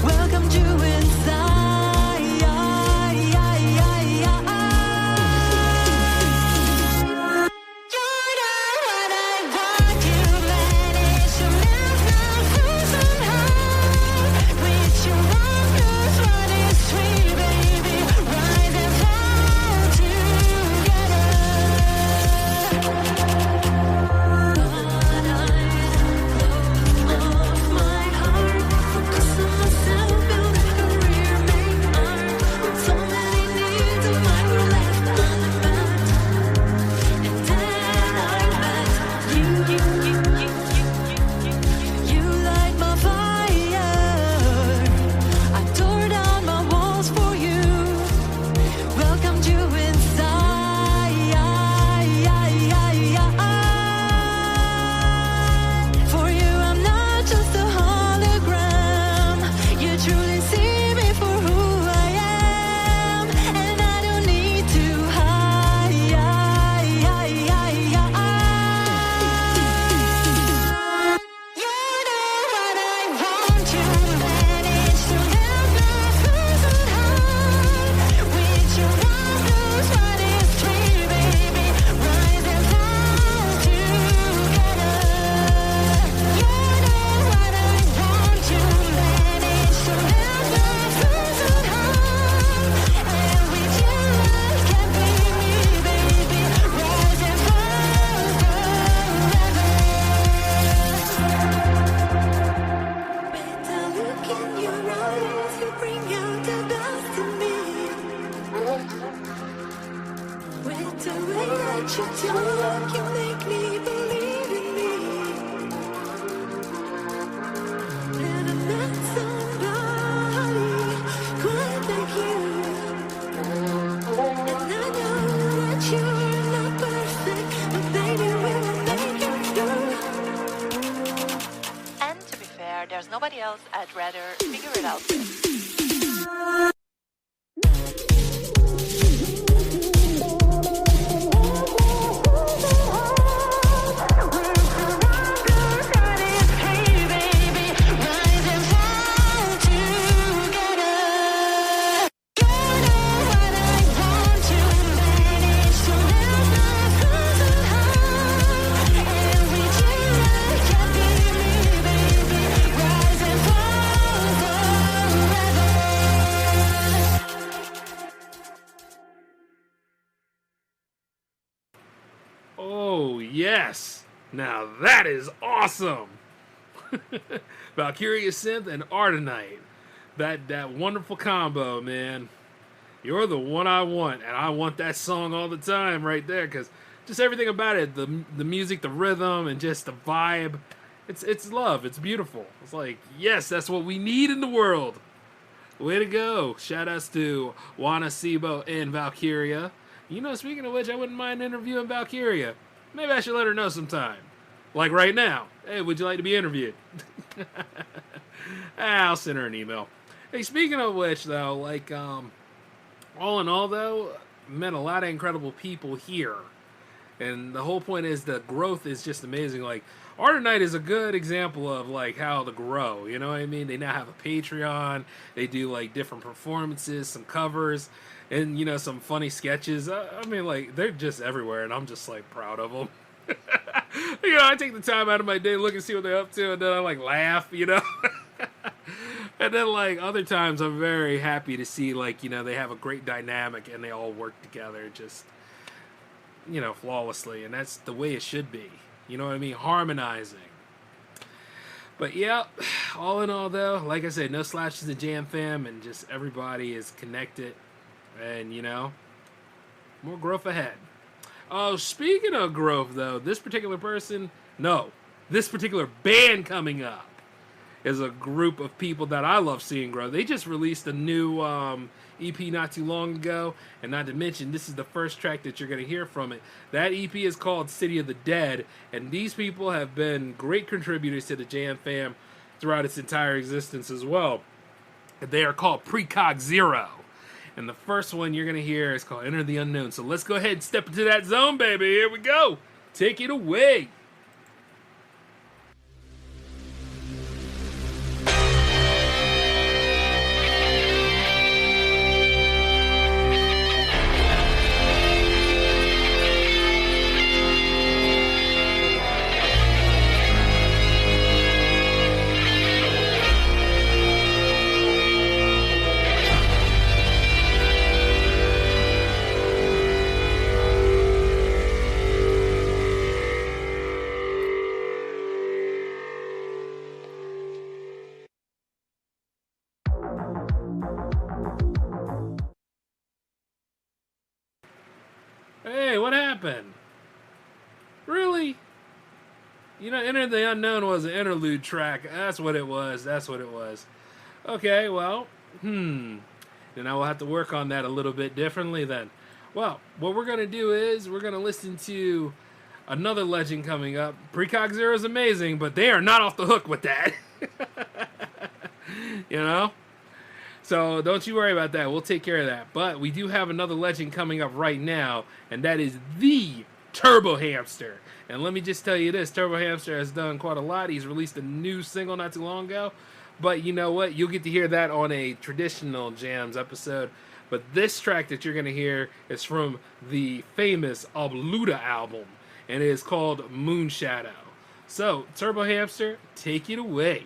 Speaker 10: Welcomed you inside.
Speaker 14: There's nobody else I'd rather figure it out with.
Speaker 6: Yes. Now that is awesome. Valkiria Synth and Ardenite. That wonderful combo, man. You're the one I want, and I want that song all the time right there, because just everything about it, the music, the rhythm, and just the vibe, it's love. It's beautiful. It's like, yes, that's what we need in the world. Way to go. Shout-outs to Wana Sibo and Valkiria. You know, speaking of which, I wouldn't mind interviewing Valkiria. Maybe I should let her know sometime. Like right now. Hey, would you like to be interviewed? I'll send her an email. Hey, speaking of which, though, like, all in all, though, met a lot of incredible people here. And the whole point is the growth is just amazing. Like, Ardenite is a good example of, like, how to grow. You know what I mean? They now have a Patreon. They do, like, different performances, some covers, and, you know, some funny sketches. I mean, like, they're just everywhere, and I'm just, like, proud of them. You know, I take the time out of my day, look and see what they're up to, and then I, like, laugh, you know? And then, like, other times I'm very happy to see, like, you know, they have a great dynamic and they all work together just, you know, flawlessly. And that's the way it should be. You know what I mean? Harmonizing. But, yeah, all in all, though, like I said, no slouches in Jam Fam, and just everybody is connected. And, you know, more growth ahead. Oh, speaking of growth, though, this particular band coming up is a group of people that I love seeing grow. They just released a new EP not too long ago, and not to mention, this is the first track that you're going to hear from it. That EP is called City of the Dead, and these people have been great contributors to the Jam Fam throughout its entire existence as well. They are called Precog Zero, and the first one you're going to hear is called Enter the Unknown. So let's go ahead and step into that zone, baby. Here we go. Take it away. Hey, what happened? Really? You know, Enter the Unknown was an interlude track. That's what it was. Okay, well, then I will have to work on that a little bit differently then. Well, what we're going to do is we're going to listen to another legend coming up. Precog Zero is amazing, but they are not off the hook with that. You know? So don't you worry about that. We'll take care of that. But we do have another legend coming up right now, and that is the Turbo Hamster. And let me just tell you this, Turbo Hamster has done quite a lot. He's released a new single not too long ago. But you know what? You'll get to hear that on a traditional Jams episode. But this track that you're going to hear is from the famous Obluda album, and it is called Moonshadow. So, Turbo Hamster, take it away.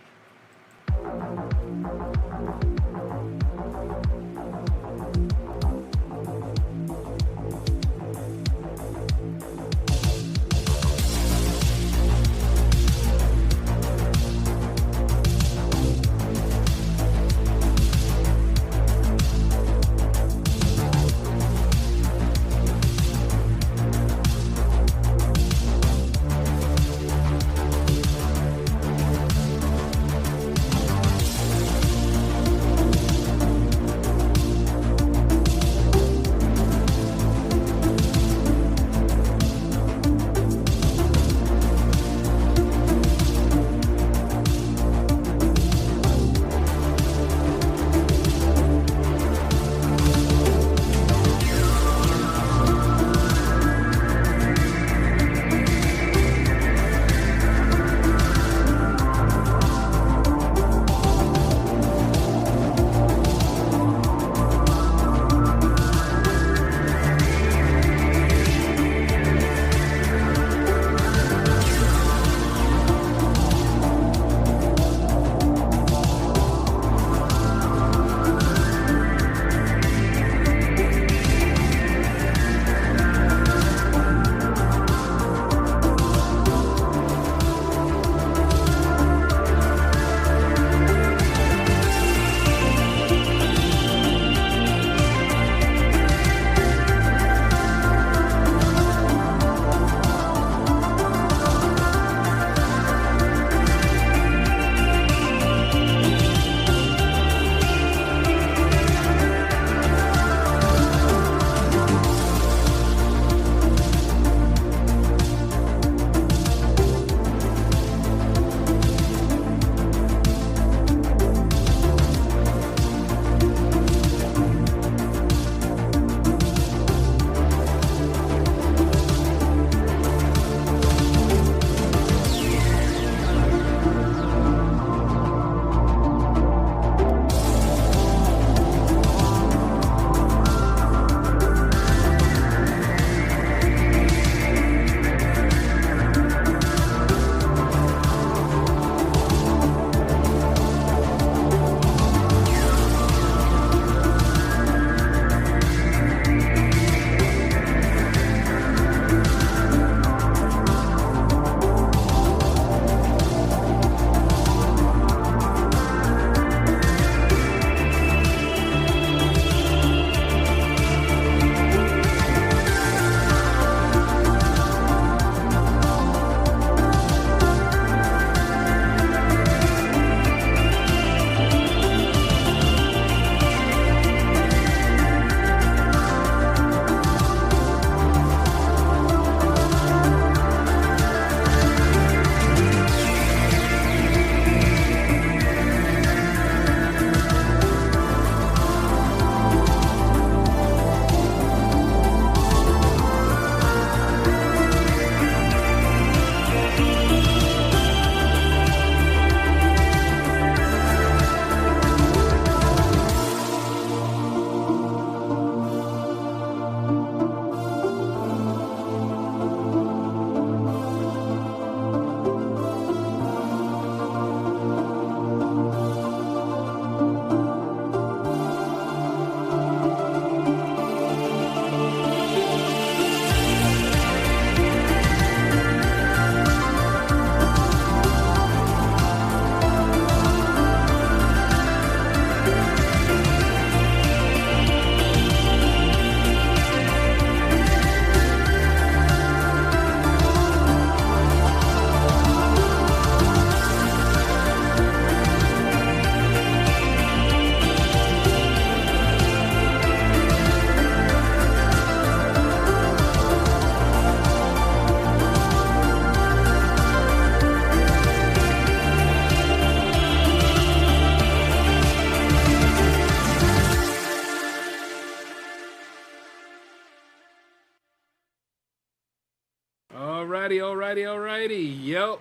Speaker 6: Alrighty. Yep.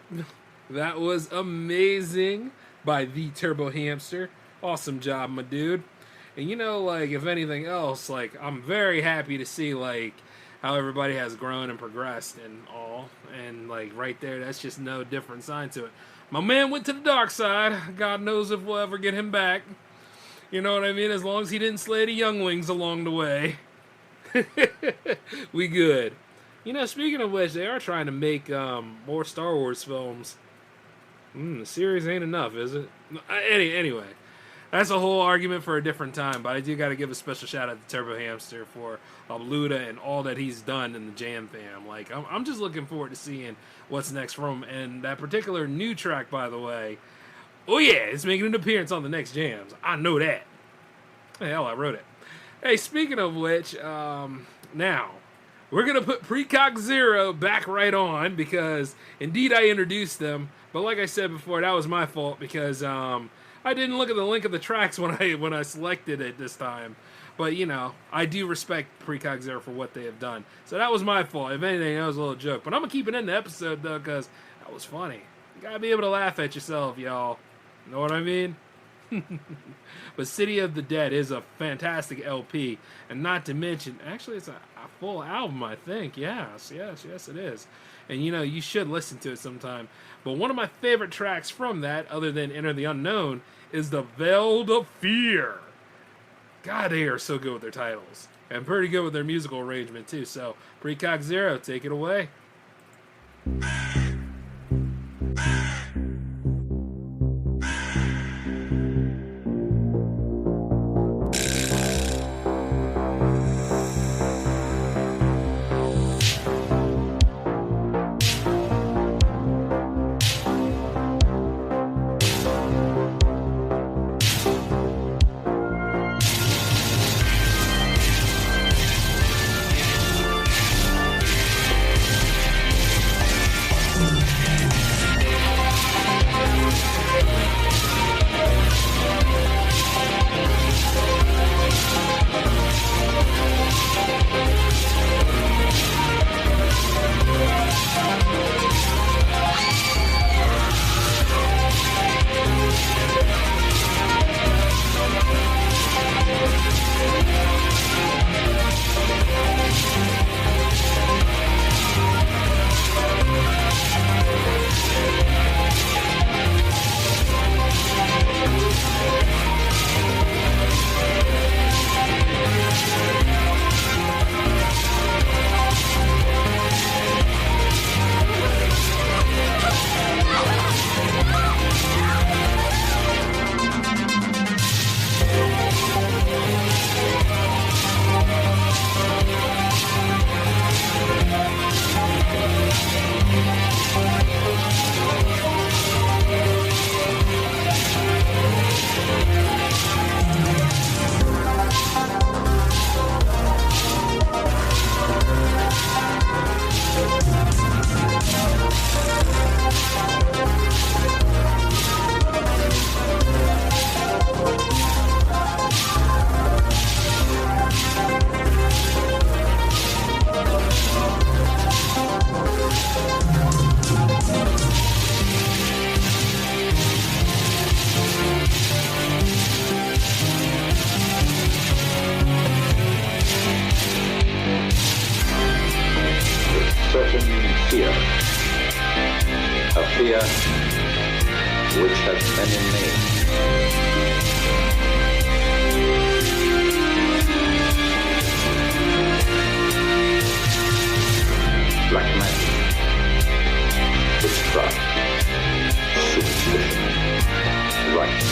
Speaker 6: That was amazing by the Turbo Hamster. Awesome job, my dude. And you know, like, if anything else, like, I'm very happy to see, like, how everybody has grown and progressed and all. And, like, right there, that's just no different sign to it. My man went to the dark side. God knows if we'll ever get him back. You know what I mean? As long as he didn't slay the younglings along the way. We good. You know, speaking of which, they are trying to make more Star Wars films. The series ain't enough, is it? Anyway, that's a whole argument for a different time, but I do got to give a special shout out to Turbo Hamster for Luda and all that he's done in the Jam fam. Like, I'm just looking forward to seeing what's next from him. And that particular new track, by the way, oh yeah, it's making an appearance on the next Jams. I know that. Hell, I wrote it. Hey, speaking of which, now, we're going to put Precog Zero back right on because, indeed, I introduced them. But like I said before, that was my fault because I didn't look at the link of the tracks when I selected it this time. But, you know, I do respect Precog Zero for what they have done. So that was my fault. If anything, that was a little joke. But I'm going to keep it in the episode, though, because that was funny. You got to be able to laugh at yourself, y'all. Know what I mean? But City of the Dead is a fantastic LP, and not to mention, actually, it's a full album, I think. Yes, it is. And you know, you should listen to it sometime. But one of my favorite tracks from that, other than Enter the Unknown, is The Veiled of Fear. God, they are so good with their titles, and pretty good with their musical arrangement too. So, Precog Zero, take it away.
Speaker 15: which has many names. Black magic, witchcraft, superstition, right.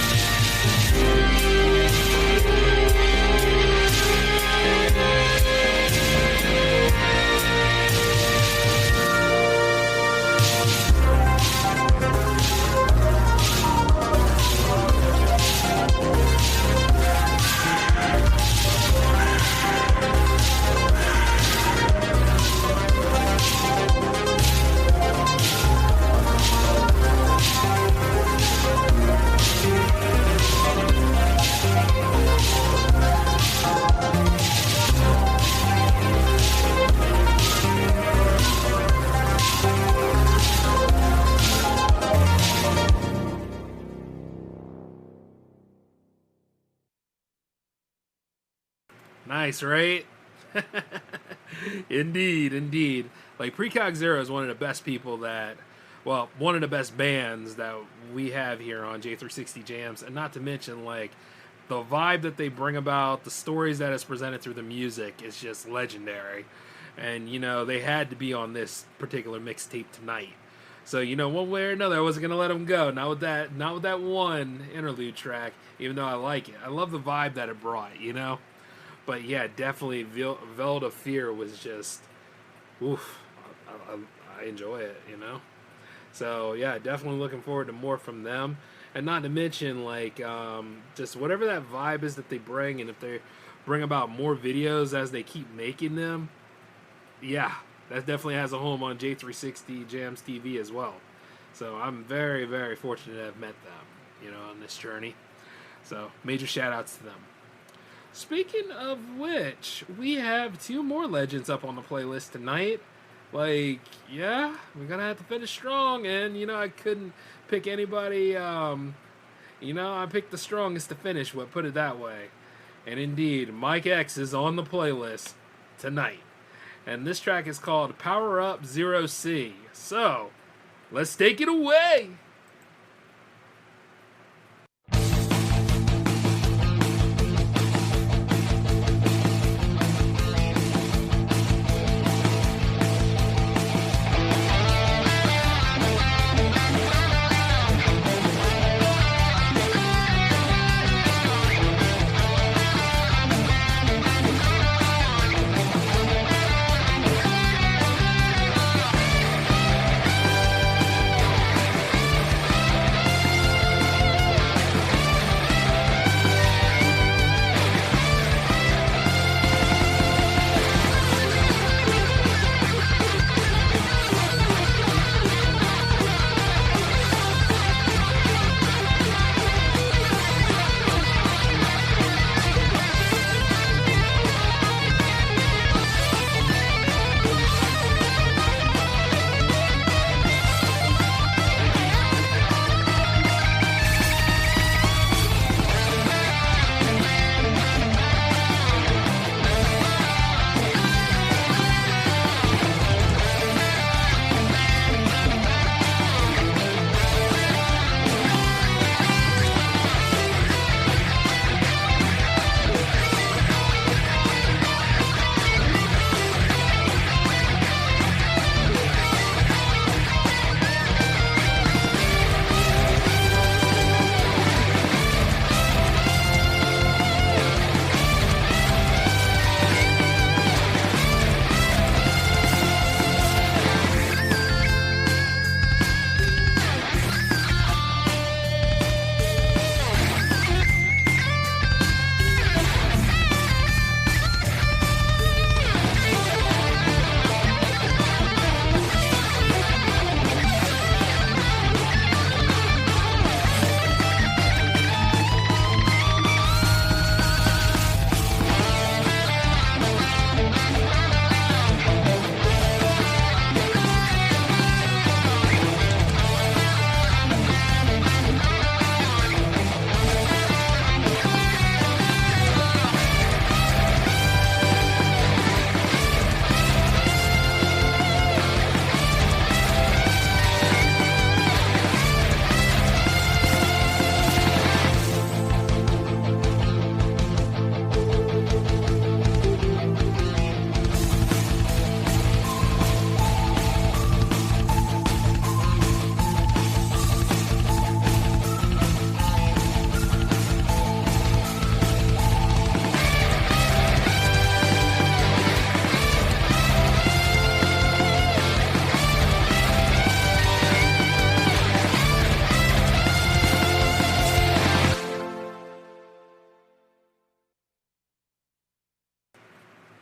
Speaker 6: Nice, right? Indeed. Like, Precog Zero is one of the best people one of the best bands that we have here on J360 Jams, and not to mention, like, the vibe that they bring about, the stories that is presented through the music is just legendary. And, they had to be on this particular mixtape tonight. So, one way or another, I wasn't going to let them go. Not with that one interlude track, even though I like it. I love the vibe that it brought, But, yeah, definitely, Veld of Fear was just, oof, I enjoy it, So, yeah, definitely looking forward to more from them. And not to mention, like, just whatever that vibe is that they bring, and if they bring about more videos as they keep making them, yeah, that definitely has a home on J360 Jams TV as well. So I'm very, very fortunate to have met them, on this journey. So major shout outs to them. Speaking of which, we have 2 more legends up on the playlist tonight. Like, yeah, we're gonna have to finish strong, and I couldn't pick anybody. I picked the strongest to finish with, put it that way. And indeed, MikeX is on the playlist tonight, and this track is called Power Up 0C. So, let's take it away.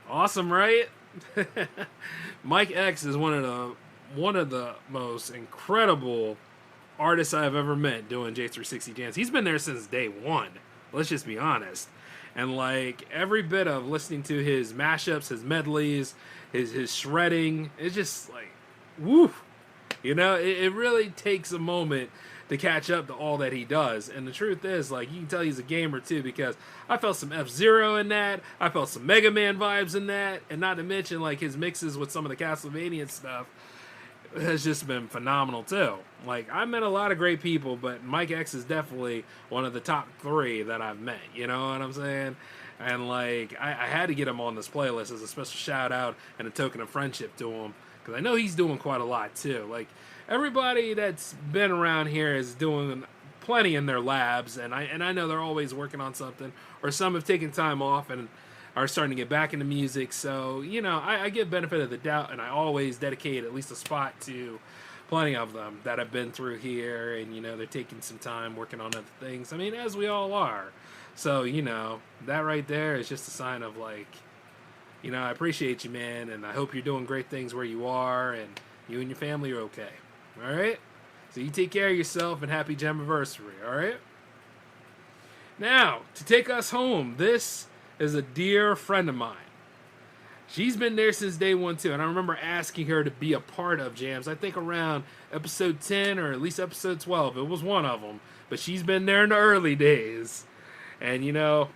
Speaker 6: Awesome, right? MikeX is one of the most incredible artists I've ever met doing J360 Jams. He's been there since day one. Let's just be honest. And like every bit of listening to his mashups, his medleys, his shredding, it's just like, woo. You know, it really takes a moment to catch up to all that he does. And the truth is, like, you can tell he's a gamer too, because I felt some F-Zero in that, I felt some Mega Man vibes in that, and not to mention like his mixes with some of the Castlevania stuff has just been phenomenal too. Like, I met a lot of great people, but MikeX is definitely one of the top 3 that I've met, you know what I'm saying? And like, I had to get him on this playlist as a special shout out and a token of friendship to him, because I know he's doing quite a lot too. Like, everybody that's been around here is doing plenty in their labs, and I know they're always working on something, or some have taken time off and are starting to get back into music. So, you know, I give benefit of the doubt, and I always dedicate at least a spot to plenty of them that have been through here, and, you know, they're taking some time working on other things. I mean, as we all are. So, you know, that right there is just a sign of, like, you know, I appreciate you, man, and I hope you're doing great things where you are, and you and your family are okay. All right? So you take care of yourself, and happy Jammaversary, all right? Now, to take us home, this is a dear friend of mine. She's been there since day 1 too, and I remember asking her to be a part of Jams. I think around episode 10 or at least episode 12. It was one of them, but she's been there in the early days. And, you know,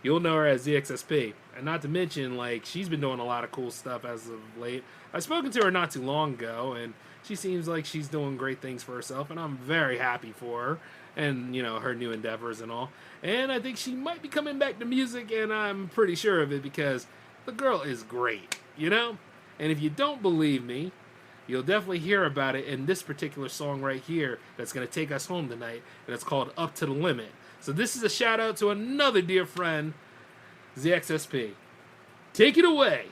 Speaker 6: you'll know her as ZXSP. And not to mention, like, she's been doing a lot of cool stuff as of late. I've spoken to her not too long ago, and she seems like she's doing great things for herself, and I'm very happy for her and, you know, her new endeavors and all. And I think she might be coming back to music, and I'm pretty sure of it, because the girl is great, you know? And if you don't believe me, you'll definitely hear about it in this particular song right here that's going to take us home tonight, and it's called Up to the Limit. So this is a shout out to another dear friend, ZXSP. Take it away.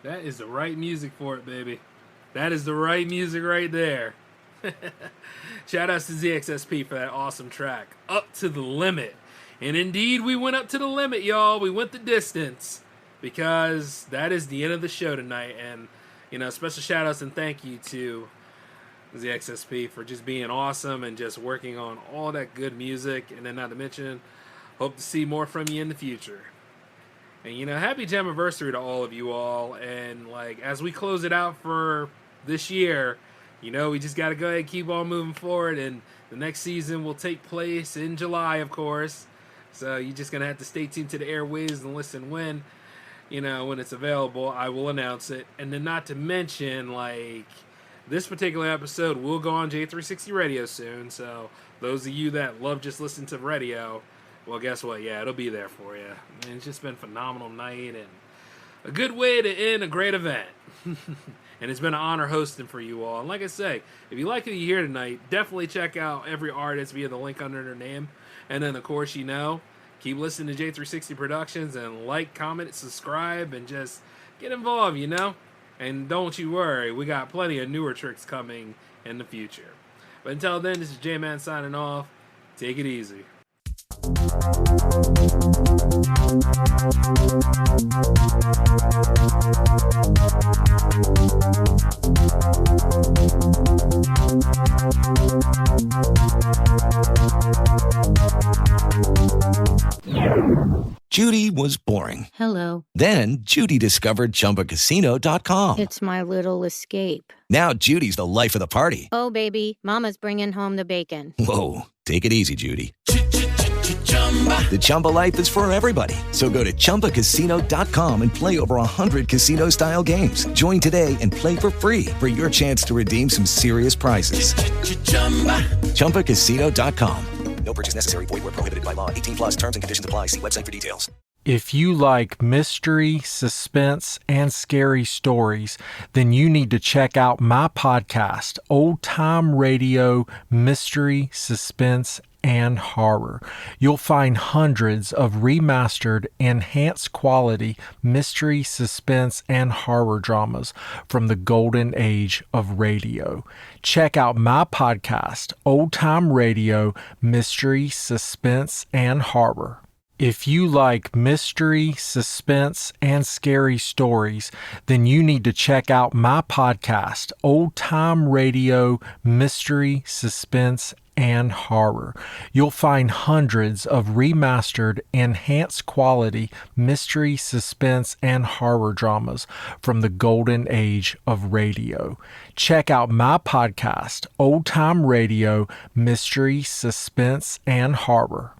Speaker 6: That is the right music for it, baby. That is the right music right there. Shout outs to ZXSP for that awesome track. Up to the Limit. And indeed, we went up to the limit, y'all. We went the distance. Because that is the end of the show tonight. And, you know, special shout outs and thank you to ZXSP for just being awesome and just working on all that good music. And then not to mention, hope to see more from you in the future. And, you know, happy Jammaversary to all of you all. And, like, as we close it out for this year, you know, we just got to go ahead and keep on moving forward. And the next season will take place in July, of course. So you're just going to have to stay tuned to the airwaves and listen when, you know, when it's available. I will announce it. And then not to mention, like, this particular episode will go on J360 Radio soon. So those of you that love just listening to radio, well, guess what? Yeah, it'll be there for you. And it's just been a phenomenal night and a good way to end a great event. And it's been an honor hosting for you all. And like I say, if you like what you hear tonight, definitely check out every artist via the link under their name. And then, of course, you know, keep listening to J360 Productions and like, comment, subscribe, and just get involved, you know? And don't you worry, we got plenty of newer tricks coming in the future. But until then, this is J-Man signing off. Take it easy.
Speaker 1: Judy was boring.
Speaker 2: Hello.
Speaker 1: Then Judy discovered ChumbaCasino.com.
Speaker 2: It's my little escape.
Speaker 1: Now Judy's the life of the party.
Speaker 2: Oh, baby, mama's bringing home the bacon.
Speaker 1: Whoa, take it easy, Judy. The Chumba life is for everybody. So go to ChumbaCasino.com and play over 100 casino-style games. Join today and play for free for your chance to redeem some serious prizes. ChumbaCasino.com. No purchase necessary. Void where prohibited by law. 18 plus terms and conditions apply. See website for details.
Speaker 16: If you like mystery, suspense, and scary stories, then you need to check out my podcast, Old Time Radio Mystery, Suspense, and Horror. You'll find hundreds of remastered, enhanced quality mystery, suspense, and horror dramas from the golden age of radio. Check out my podcast, Old Time Radio Mystery, Suspense, and Horror. If you like mystery, suspense, and scary stories, then you need to check out my podcast, Old Time Radio Mystery, Suspense, and Horror. You'll find hundreds of remastered, enhanced quality mystery, suspense, and horror dramas from the golden age of radio. Check out my podcast, Old Time Radio Mystery, Suspense, and Horror.